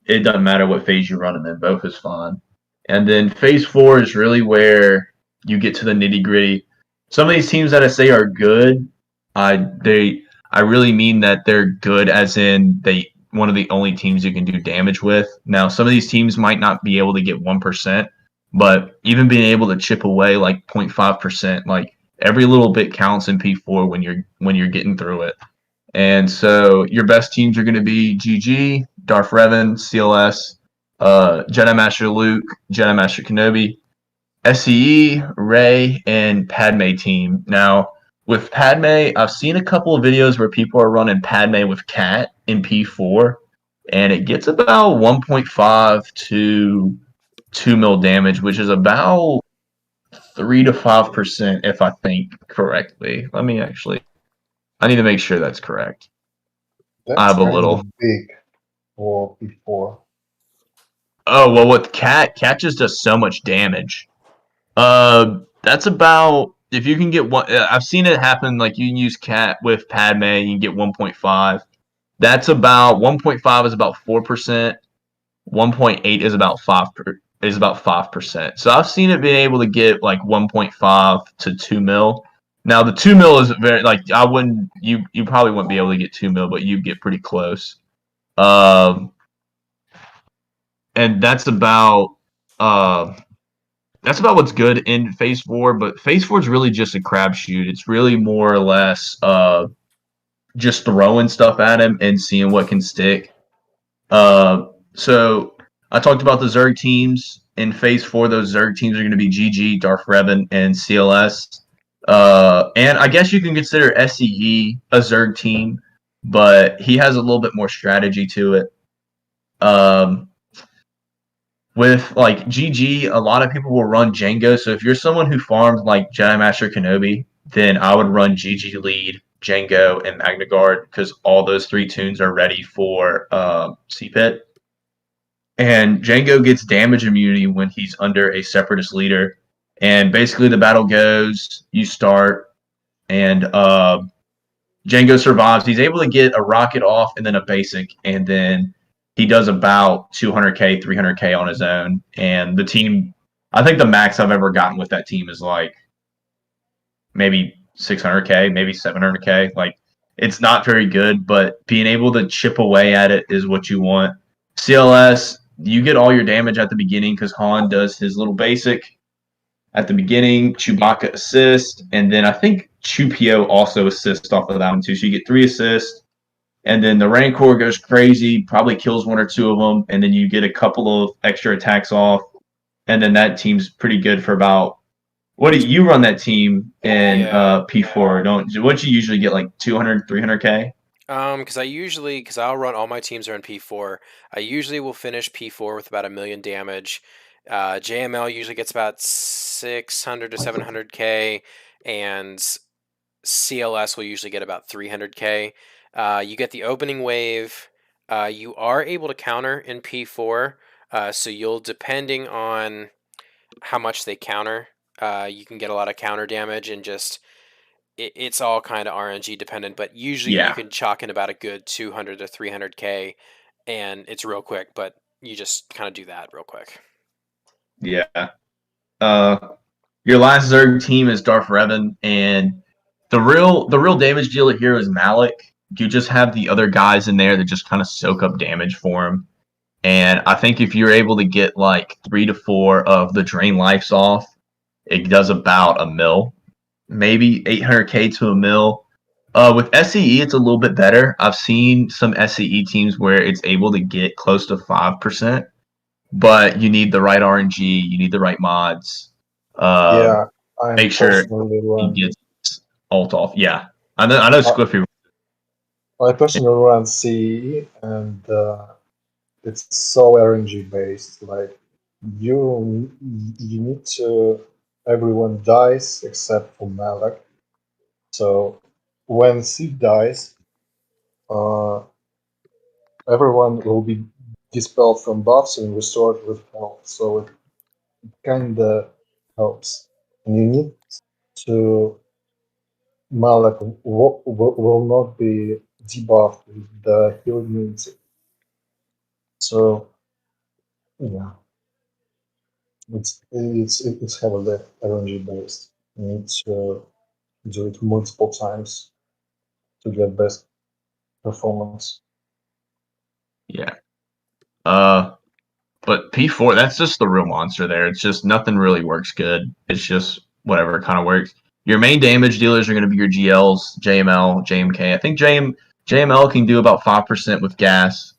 Speaker 1: it doesn't matter what phase you run him in. Both is fine. And then phase 4 is really where you get to the nitty gritty. Some of these teams that I say are good, I really mean that they're good as in one of the only teams you can do damage with. Now, some of these teams might not be able to get 1%, But even being able to chip away like 0.5%, like every little bit counts in P4 when you're getting through it. And so your best teams are going to be GG, Darth Revan, CLS, Jedi Master Luke, Jedi Master Kenobi, SCE, Rey, and Padme team. Now, with Padme, I've seen a couple of videos where people are running Padme with Cat in P4, and it gets about 1.5 to 2 mil damage, which is about 3 to 5%, if I think correctly. I need to make sure that's correct. I
Speaker 2: That's
Speaker 1: have a
Speaker 2: kind
Speaker 1: little.
Speaker 2: of big for P4.
Speaker 1: Oh, well, with Cat just does so much damage. That's about if you can get one. I've seen it happen. Like you can use Cat with Padme, you can get 1.5. That's about 1.5 is about 4%. 1.8 is about 5%. So I've seen it being able to get like 1.5 to 2 mil. Now the 2 mil is very like I wouldn't you probably wouldn't be able to get 2 mil, but you get pretty close. Um, and that's about what's good in Phase 4, but Phase 4 is really just a crapshoot. It's really more or less just throwing stuff at him and seeing what can stick. So I talked about the Zerg teams. In Phase 4, those Zerg teams are going to be GG, Darth Revan, and CLS. And I guess you can consider SCE a Zerg team, but he has a little bit more strategy to it. With like GG, a lot of people will run Django. So if you're someone who farms like Jedi Master Kenobi, then I would run GG lead, Django, and Magna Guard because all those three tunes are ready for CPIT. And Django gets damage immunity when he's under a separatist leader. And basically, the battle goes, you start, and Django survives. He's able to get a rocket off and then a basic, and then he does about 200k, 300k on his own. And the team, I think the max I've ever gotten with that team is like maybe 600k, maybe 700k. Like it's not very good, but being able to chip away at it is what you want. CLS, you get all your damage at the beginning because Han does his little basic at the beginning. Chewbacca assist, and then I think Chupio also assists off of that one too. So you get 3 assists, and then the Rancor goes crazy, probably kills 1 or 2 of them, and then you get a couple of extra attacks off, and then that team's pretty good for about. What do you run that team in P4? What you usually get like 200, 300k?
Speaker 3: Because I'll run all my teams are in P4. I usually will finish P4 with about 1 million damage. JML usually gets about 600 to 700k, and CLS will usually get about 300k. You get the opening wave. You are able to counter in P4, so you'll depending on how much they counter. You can get a lot of counter damage and just it's all kind of RNG dependent, but usually you
Speaker 1: Yeah,
Speaker 3: can chalk in about a good 200 to 300k, and it's real quick. But you just kind of do that real quick.
Speaker 1: yeah. Uh, your last Zerg team is Darth Revan, and the real damage dealer here is Malik. You just have the other guys in there that just kind of soak up damage for him. And I think if you're able to get like 3 to 4 of the drain lives off, it does about a mil, maybe 800k to a mil. With SCE, it's a little bit better. I've seen some SCE teams where it's able to get close to 5%, but you need the right RNG, you need the right mods.
Speaker 2: Yeah, I'm
Speaker 1: Make sure
Speaker 2: personally
Speaker 1: he
Speaker 2: run.
Speaker 1: gets alt off. Yeah, I know
Speaker 2: I,
Speaker 1: Squiffy.
Speaker 2: I personally run CE, and it's so RNG based. Like you need to. Everyone dies except for Malak. So when Sid dies, uh, everyone will be dispelled from buffs and restored with health. So it kinda helps. And you need to Malak will not be debuffed with the heal immunity. So yeah, it's heavily RNG based. You need to do it multiple times to get best performance.
Speaker 1: Yeah. Uh, But P4, that's just the real monster there. It's just nothing really works good. It's just whatever kind of works. Your main damage dealers are going to be your GLs, JML, JMK. I think JML can do about 5% with gas.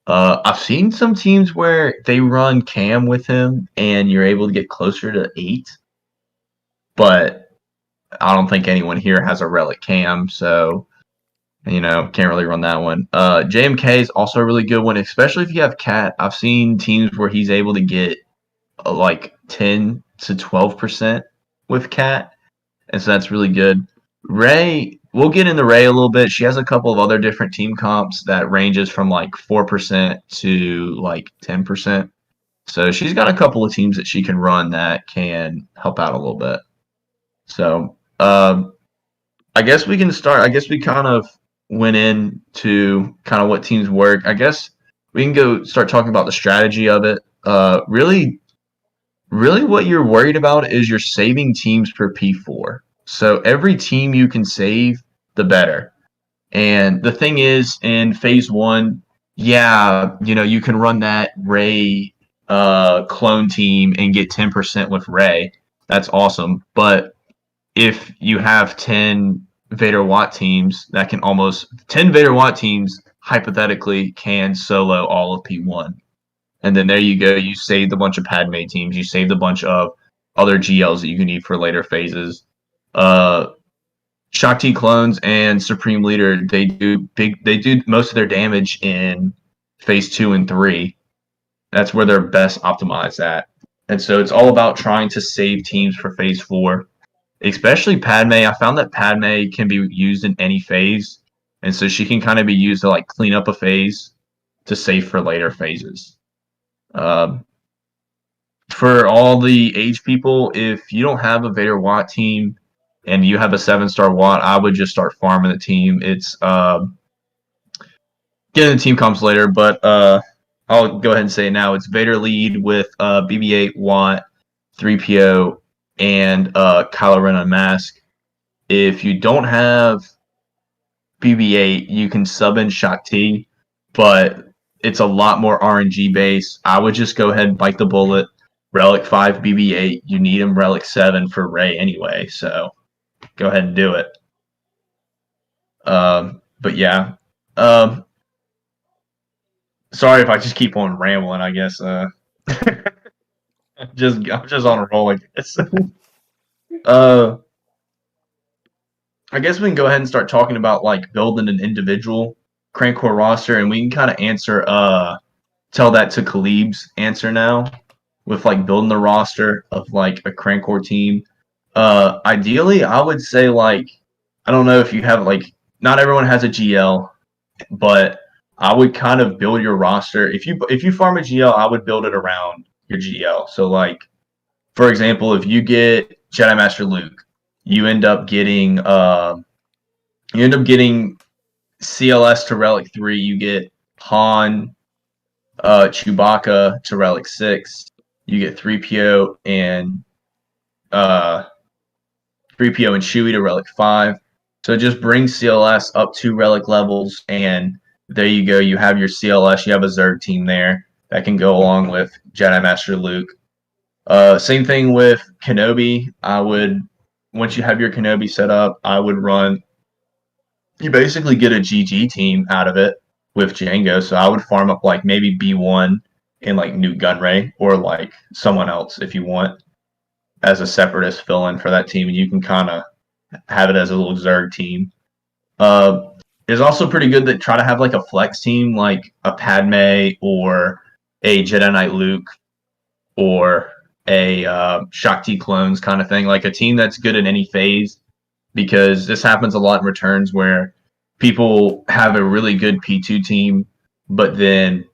Speaker 1: I've seen some teams where they run Cam with him and you're able to get closer to 8. But I don't think anyone here has a Relic Cam, so can't really run that one. JMK is also a really good one, especially if you have Cat. I've seen teams where he's able to get like 10 to 12% with Cat, and so that's really good. Ray, we'll get into Ray a little bit. She has a couple of other different team comps that ranges from like 4% to like 10%. So she's got a couple of teams that she can run that can help out a little bit. So I guess we can start. I guess we kind of went into kind of what teams work. I guess we can go start talking about the strategy of it. Really what you're worried about is you're saving teams per P4. So every team you can save, the better. And the thing is, in phase 1, you can run that Ray clone team and get 10% with Ray. That's awesome. But if you have 10 Vader Watt teams, 10 Vader Watt teams hypothetically can solo all of P1. And then there you go. You saved a bunch of Padme teams. You saved a bunch of other GLs that you can need for later phases. Shakti clones and Supreme Leader, they do most of their damage in phase 2 and 3. That's where they're best optimized at. And so it's all about trying to save teams for phase 4. Especially Padme. I found that Padme can be used in any phase. And so she can kind of be used to like clean up a phase to save for later phases. For all the age people, if you don't have a Vader Watt team and you have a 7-star Watt, I would just start farming the team. It's getting the team comps later, but I'll go ahead and say it now. It's Vader lead with BB-8 Watt, 3PO, and Kylo Ren Unmask. If you don't have BB-8, you can sub in Shakti, but it's a lot more RNG based. I would just go ahead and bite the bullet. Relic 5 BB-8. You need him Relic 7 for Rey anyway, so go ahead and do it. But yeah. Sorry if I just keep on rambling, I guess. I'm just on a roll, I guess. I guess we can go ahead and start talking about like building an individual Crankcore roster, and we can kind of tell that to Khalib's answer now with like building the roster of like a Crankcore team. Ideally, I would say like, I don't know if you have like, not everyone has a GL, but I would kind of build your roster. If you farm a GL, I would build it around your GL. So like, for example, if you get Jedi Master Luke, you end up getting CLS to Relic 3. You get Han, Chewbacca to Relic 6. You get 3PO and 3PO and Chewie to Relic 5. So just bring CLS up to Relic levels, and there you go. You have your CLS. You have a Zerg team there that can go along with Jedi Master Luke. Same thing with Kenobi. Once you have your Kenobi set up, I would run. You basically get a GG team out of it with Django. So I would farm up like maybe B1 and like Newt Gunray or like someone else if you want as a separatist fill-in for that team, and you can kind of have it as a little Zerg team. It's also pretty good that try to have like a flex team like a Padme or a Jedi Knight Luke or a Shakti clones kind of thing, like a team that's good in any phase, because this happens a lot in returns where people have a really good P2 team, but then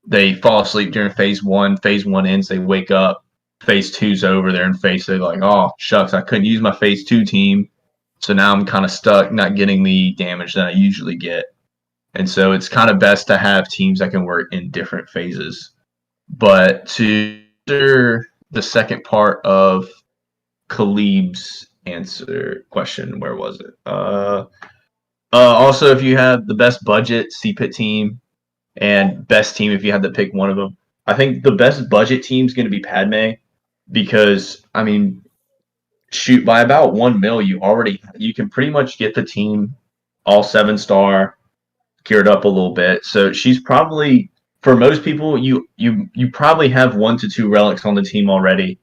Speaker 1: they fall asleep during phase 1. Phase 1 ends, they wake up, phase 2's over, they're in phase 2, like, oh, shucks, I couldn't use my phase 2 team, so now I'm kind of stuck not getting the damage that I usually get. And so it's kind of best to have teams that can work in different phases. But to answer the second part of Khalib's question, where was it? Also, if you have the best budget CPIT team and best team, if you had to pick one of them, I think the best budget team is going to be Padme because I mean, shoot, by about 1 mil, you can pretty much get the team all 7-star geared up a little bit. So she's probably for most people, you probably have 1 to 2 relics on the team already.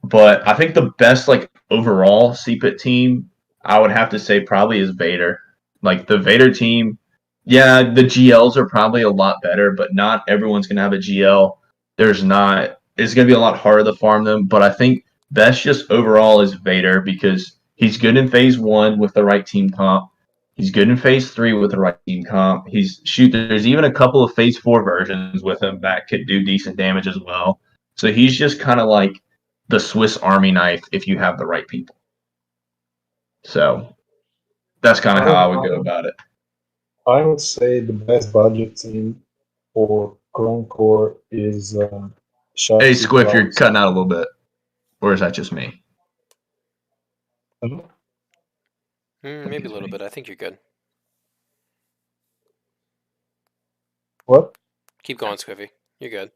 Speaker 1: But I think the best like overall CPIT team, I would have to say probably is Vader. Like the Vader team, yeah, the GLs are probably a lot better, but not everyone's gonna have a GL. There's not. It's gonna be a lot harder to farm them. But I think best just overall is Vader because he's good in phase one with the right team comp. He's good in phase three with the right team comp. There's even a couple of phase four versions with him that could do decent damage as well. So he's just kind of like the Swiss Army knife if you have the right people. So that's kind of how I would go about it.
Speaker 2: I would say the best budget team for Core is
Speaker 1: Hey,
Speaker 2: Shakti
Speaker 1: Squiff, you're
Speaker 2: Clowns.
Speaker 1: cutting out a little bit. Or is that just me?
Speaker 3: Maybe a little bit. I think you're good.
Speaker 2: What?
Speaker 3: Keep going, Squiffy. You're good.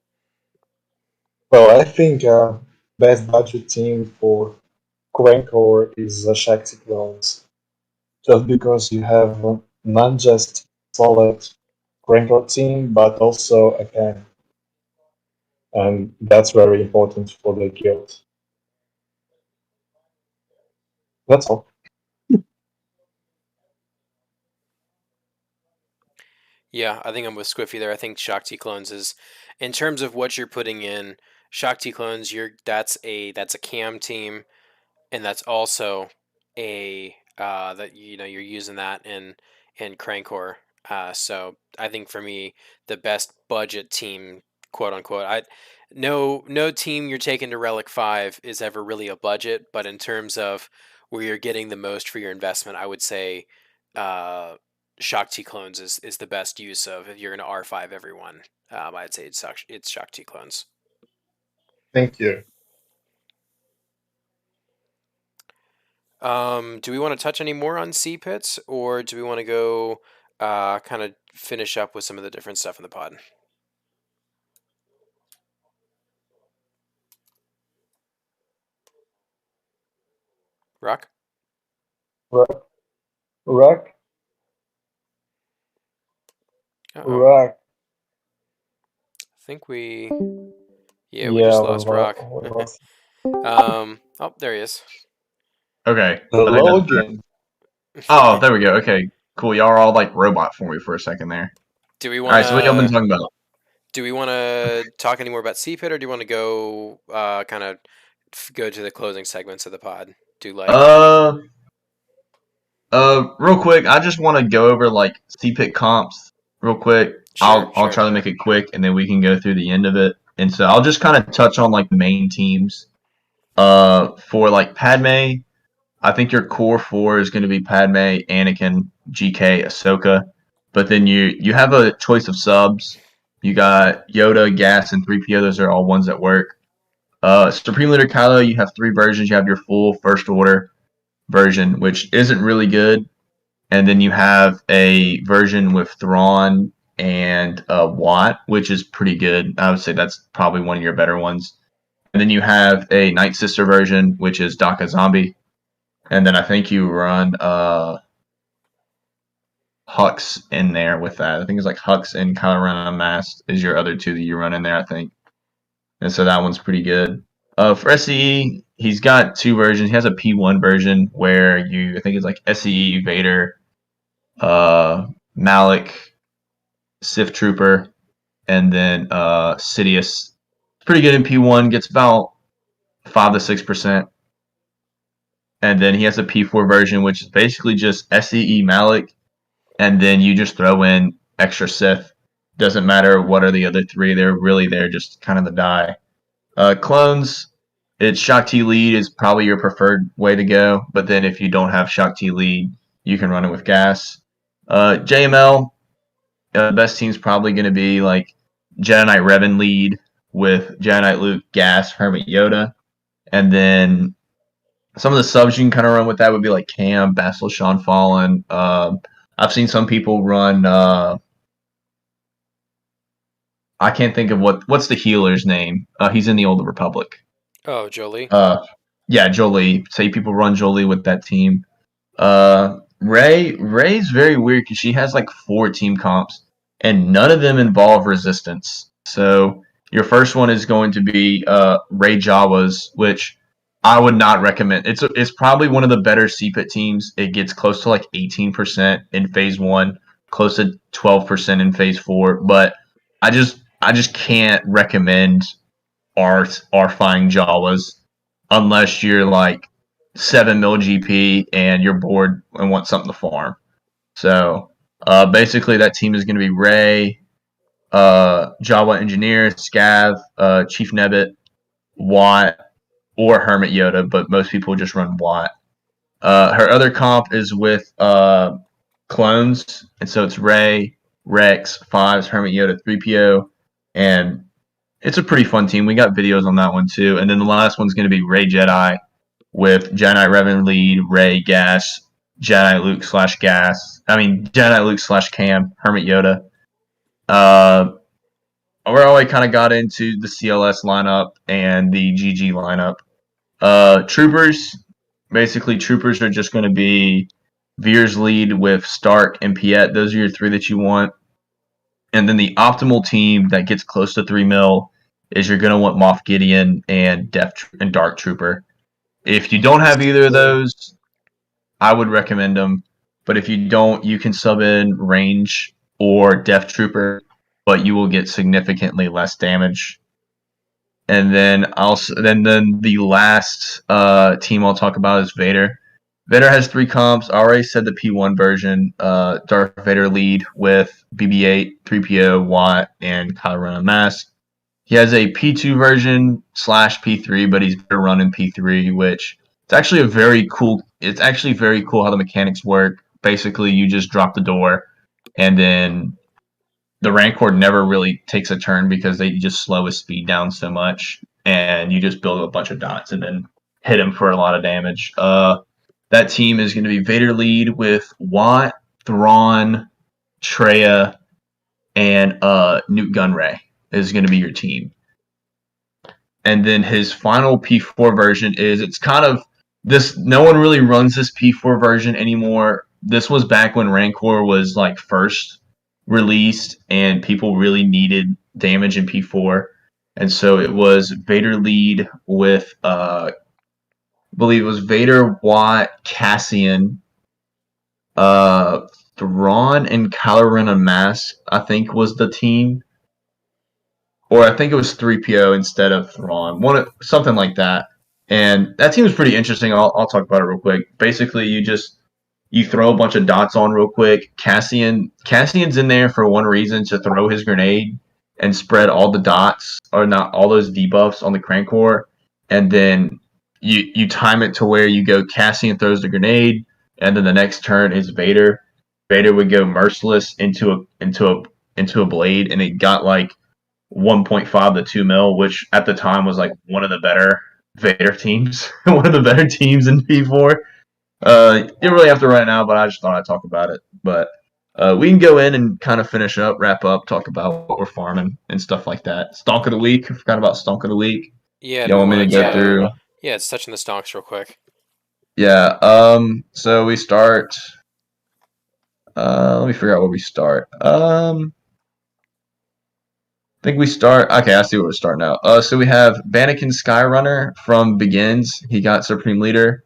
Speaker 2: Well, I think best budget team for Core is Shakti Clones. Just because you have not just solid Core team, but also a can. And that's very important for the guild. That's all.
Speaker 3: Yeah, I think I'm with Squiffy there. I think Shakti clones is, in terms of what you're putting in, Shakti clones. That's a cam team, and that's also a that you're using that in Crankcore. So I think for me, the best budget team, quote unquote, no team you're taking to Relic 5 is ever really a budget, but in terms of where you're getting the most for your investment, I would say uh, Shakti clones is the best use of if you're going to R5 everyone. I'd say it's Shakti clones.
Speaker 2: Thank you.
Speaker 3: Do we want to touch any more on C pits, or do we want to go kind of finish up with some of the different stuff in the pod? Rock?
Speaker 2: Rock. Rock.
Speaker 3: Uh-oh.
Speaker 2: Rock.
Speaker 3: I think we
Speaker 2: Yeah,
Speaker 3: we just lost Rock.
Speaker 2: we lost.
Speaker 3: Oh, there he is.
Speaker 1: Okay. I think
Speaker 2: Hello
Speaker 1: that's better.
Speaker 2: again.
Speaker 1: Oh, there we go. Okay. Cool. Y'all are all like robot for me for a second there.
Speaker 3: Do we
Speaker 1: All
Speaker 3: want
Speaker 1: right. So what y'all been
Speaker 3: to
Speaker 1: talking about?
Speaker 3: do we want to talk any more about C pit, or do you want to go kind of go to the closing segments of the pod? Do like
Speaker 1: Uh, real quick, I just want to go over like CPIC comps real quick.
Speaker 3: sure,
Speaker 1: I'll
Speaker 3: sure.
Speaker 1: try to make it quick, and then we can go through the end of it. And so I'll just kind of touch on like the main teams. For like Padme, I think your core four is going to be Padme, Anakin, GK, Ahsoka. But then you have a choice of subs. You got Yoda, Gas, and 3PO. Those are all ones that work. Supreme Leader Kylo, you have three versions. You have your full First Order version, which isn't really good. And then you have a version with Thrawn and Watt, which is pretty good. I would say that's probably one of your better ones. And then you have a Night Sister version, which is Daka Zombie. And then I think you run Hux in there with that. I think it's like Hux and Kylo Ren Unmasked is your other two that you run in there, I think. And so that one's pretty good. For SCE, he's got two versions. He has a P1 version where I think it's like SCE Vader, Malik, Sith Trooper, and then Sidious. Pretty good in P1, gets about 5 to 6%. And then he has a P4 version, which is basically just SCE Malik, and then you just throw in extra Sith. Doesn't matter what are the other three; they're really there just kind of the die. Clones, it's Shakti lead is probably your preferred way to go, but then if you don't have Shakti lead, you can run it with gas. JML, best team's probably going to be like Jedi Knight Revan lead with Jedi Knight Luke, Gas, Hermit Yoda, and then some of the subs you can kind of run with that would be like Cam, Basil, Sean Fallen. I've seen some people run I can't think of what's the healer's name. He's in the Old Republic.
Speaker 3: Oh, Jolie.
Speaker 1: Yeah, Jolie. Say people run Jolie with that team. Ray's very weird because she has like 4 team comps, and none of them involve resistance. So your first one is going to be Ray Jawas, which I would not recommend. It's probably one of the better CPIT teams. It gets close to like 18% in phase one, close to 12% in phase four. But I just can't recommend R-fying Jawas unless you're like 7 mil GP and you're bored and want something to farm. So basically, that team is going to be Ray, Jawa Engineer, Scav, Chief Nebbit, Watt, or Hermit Yoda, but most people just run Watt. Her other comp is with clones, and so it's Ray, Rex, Fives, Hermit Yoda, 3PO, and it's a pretty fun team. We got videos on that one too. And then the last one's going to be Ray Jedi with Jedi Revan lead, Ray Gas, Jedi Luke slash Gas. I mean Jedi Luke slash Cam, Hermit Yoda. Uh, we're already kind of got into the CLS lineup and the GG lineup. Troopers, basically troopers are just going to be Veer's lead with Stark and Piet. Those are your 3 that you want. And then the optimal team that gets close to 3 mil is you're going to want Moff Gideon and and Dark Trooper. If you don't have either of those, I would recommend them. But if you don't, you can sub in Range or Death Trooper, but you will get significantly less damage. And then then the last team I'll talk about is Vader. Vader has 3 comps. I already said the P1 version. Darth Vader lead with BB-8, 3PO, Watt, and Kylo Ren Mask. He has a P2 version / P3, but he's better running P3, which it's actually very cool. It's actually very cool how the mechanics work. Basically, you just drop the door, and then the Rancor never really takes a turn because they just slow his speed down so much, and you just build a bunch of dots and then hit him for a lot of damage. That team is going to be Vader lead with Watt, Thrawn, Treya, and Newt Gunray is going to be your team. And then his final P4 version is it's kind of this. No one really runs this P4 version anymore. This was back when Rancor was like first released and people really needed damage in P4. And so it was Vader lead with I believe it was Vader, Watt, Cassian, Thrawn, and Kylo Ren Unmasked, I think was the team. Or I think it was 3PO instead of Thrawn, something like that. And that team was pretty interesting. I'll talk about it real quick. Basically, you throw a bunch of dots on real quick. Cassian's in there for one reason, to throw his grenade and spread all the dots, or not all those debuffs on the Crankor, and then you time it to where you go Cassian throws the grenade, and then the next turn is Vader. Vader would go merciless into a blade, and it got like 1.5 to 2 mil, which at the time was like one of the better Vader teams, one of the better teams in P4. You don't really have to right now, but I just thought I'd talk about it. But we can go in and kind of wrap up, talk about what we're farming and stuff like that. Stonk of the week. I forgot about Stonk of the week.
Speaker 3: Yeah,
Speaker 1: You want me to go through?
Speaker 3: Yeah, it's touching the stonks real quick.
Speaker 1: Yeah. So we start. Let me figure out where we start. I think we start. Okay, I see where we're starting now. So we have Vanakin Skyrunner from Begins. He got Supreme Leader.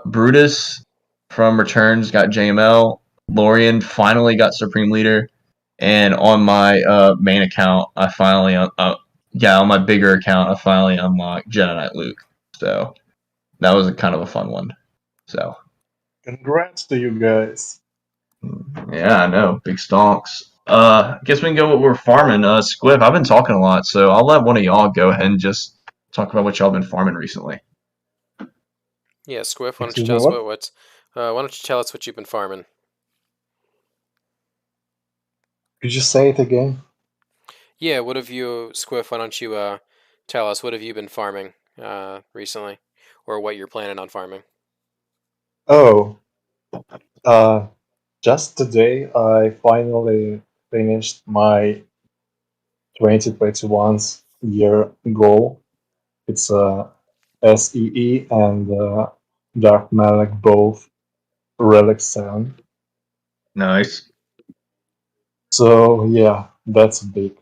Speaker 1: Brutus from Returns got JML. Lorian finally got Supreme Leader. And on my main account, I finally, on my bigger account, I finally unlocked Jedi Knight Luke. So that was kind of a fun one. So
Speaker 2: Congrats to you guys.
Speaker 1: yeah, I know, big stonks. Guess we can go what we're farming. Squiff, I've been talking a lot, so I'll let one of y'all go ahead and just talk about what y'all been farming recently.
Speaker 3: Yeah, Squiff, why don't you
Speaker 2: Excuse
Speaker 3: tell
Speaker 2: me,
Speaker 3: us
Speaker 2: what?
Speaker 3: why don't you tell us what you've been farming?
Speaker 2: Could you say it again?
Speaker 3: Yeah, what have you, Squiff? Why don't you tell us what have you been farming recently, or what you're planning on farming?
Speaker 2: Oh, uh, just today I finally finished my 2021's year goal. It's SEE and Dark Malik both Relic 7.
Speaker 1: Nice.
Speaker 2: So yeah, that's big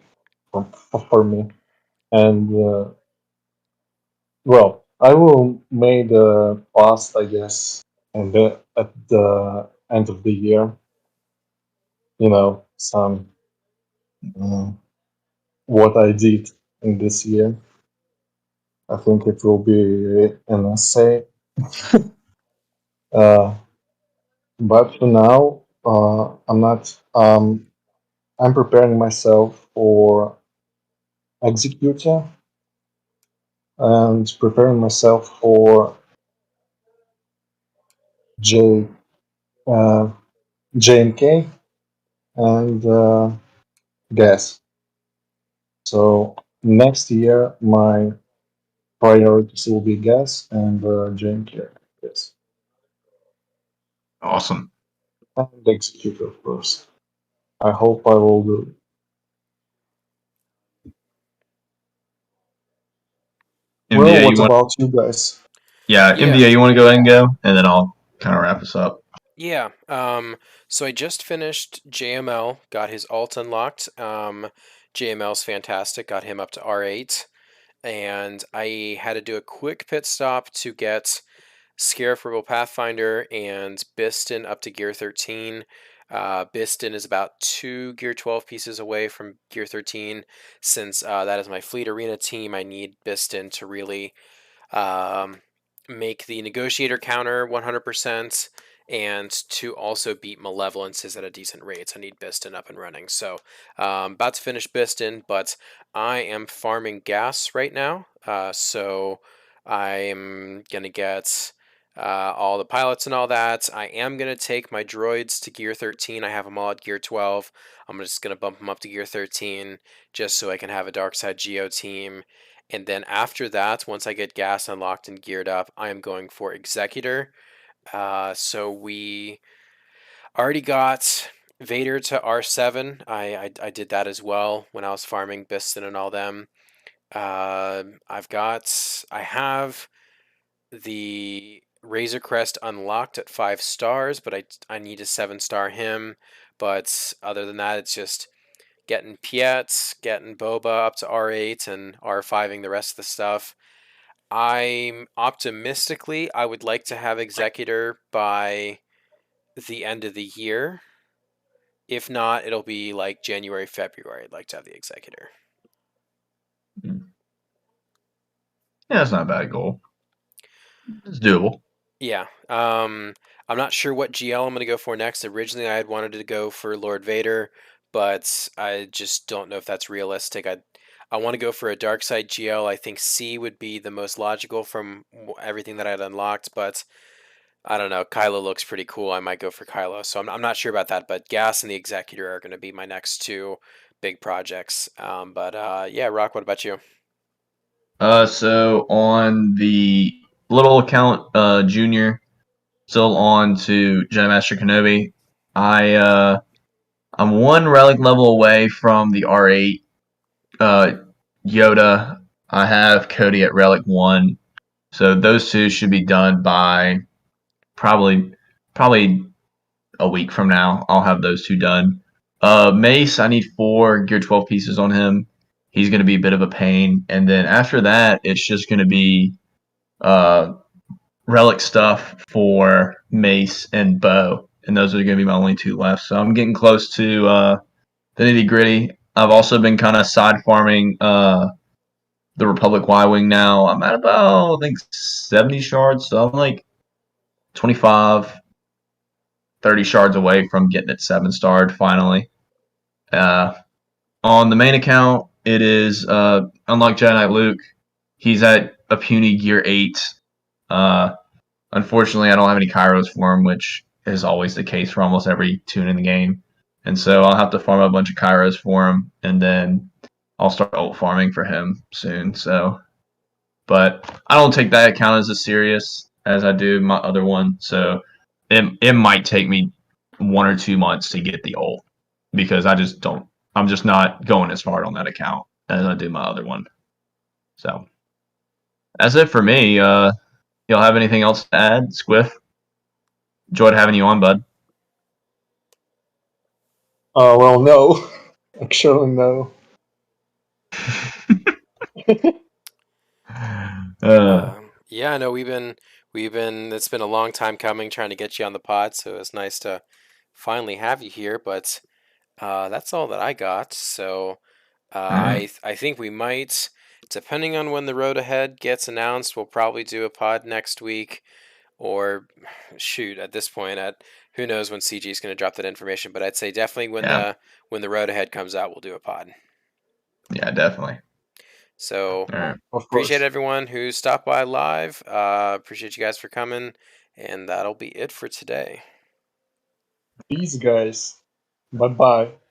Speaker 2: for me. And well, I will make the post, I guess, and at the end of the year, some uh, what I did in this year. I think it will be an essay. Uh, but for now, I'm not. I'm preparing myself for executor and preparing myself for J uh, JMK and gas. So next year, my priorities will be gas and JMK. Yes,
Speaker 1: Awesome.
Speaker 2: and executor, of course. I hope I will do. Well,
Speaker 1: MVA,
Speaker 2: what
Speaker 1: you want?
Speaker 2: about you guys?
Speaker 1: Yeah,
Speaker 3: Yeah.
Speaker 1: MVA, you want to go ahead and go, and then I'll kind of wrap us up.
Speaker 3: Yeah. So I just finished JML, got his alt unlocked. JML's fantastic, got him up to R8. And I had to do a quick pit stop to get Scarif Rebel Pathfinder and Biston up to Gear 13. Biston is about 2 Gear 12 pieces away from Gear 13. Since that is my Fleet Arena team, I need Biston to really um, make the negotiator counter 100% and to also beat malevolences at a decent rate. So I need Biston up and running. So about to finish Biston, but I am farming gas right now. So I'm going to get all the pilots and all that. I am going to take my droids to Gear 13. I have them all at Gear 12. I'm just going to bump them up to Gear 13 just so I can have a Darkside Geo team. And then after that, once I get gas unlocked and geared up, I am going for Executor. So we already got Vader to R7. I did that as well when I was farming Biston and all them. I have the Razor Crest unlocked at 5 stars, but I need to 7-star him. But other than that, it's just getting Piet, getting Boba up to R8, and R5ing the rest of the stuff. I'm optimistically, I would like to have Executor by the end of the year. If not, it'll be like January, February. I'd like to have the Executor.
Speaker 1: Yeah, that's not a bad goal. It's doable.
Speaker 3: Yeah. I'm not sure what GL I'm going to go for next. Originally, I had wanted to go for Lord Vader, but I just don't know if that's realistic. I want to go for a dark side GL. I think C would be the most logical from everything that I'd unlocked, but I don't know. Kylo looks pretty cool. I might go for Kylo. So I'm not sure about that, but Gas and the Executor are going to be my next two big projects. But yeah, Rock, what about you?
Speaker 1: So on the little account, Junior, still on to Jedi Master Kenobi. I'm one relic level away from the R8 uh, Yoda. I have Cody at relic 1. So those two should be done by probably a week from now. I'll have those two done. Mace, I need 4 Gear 12 pieces on him. He's going to be a bit of a pain. And then after that, it's just going to be uh, relic stuff for Mace and Bo. And those are going to be my only 2 left. So I'm getting close to the nitty gritty. I've also been kind of side farming the Republic Y Wing now. I'm at about, I think, 70 shards. So I'm like 25, 30 shards away from getting it 7-starred finally. Uh, on the main account, it is unlike Jedi Knight Luke. He's at a puny gear 8. Unfortunately, I don't have any Kairos for him, which is always the case for almost every tune in the game. And so I'll have to farm a bunch of Kairos for him, and then I'll start ult farming for him soon. So, but I don't take that account as serious as I do my other one. So it might take me 1 or 2 months to get the ult because I just don't. I'm just not going as hard on that account. as I do my other one. So that's it for me. Y'all have anything else to add? Squiff, enjoyed having you on, bud.
Speaker 2: Well, no. Actually, no.
Speaker 3: Yeah, no, we've been. It's been a long time coming, trying to get you on the pod. So it's nice to finally have you here. But that's all that I got. So I think we might, depending on when the road ahead gets announced, we'll probably do a pod next week. Or shoot, at this point, at who knows when CG is going to drop that information. But I'd say definitely
Speaker 1: Yeah.
Speaker 3: when the road ahead comes out, we'll do a pod.
Speaker 1: Yeah, definitely.
Speaker 3: So
Speaker 1: All right.
Speaker 2: Of
Speaker 3: appreciate
Speaker 2: course.
Speaker 3: everyone who stopped by live. Appreciate you guys for coming, and that'll be it for today.
Speaker 2: These guys. Bye bye.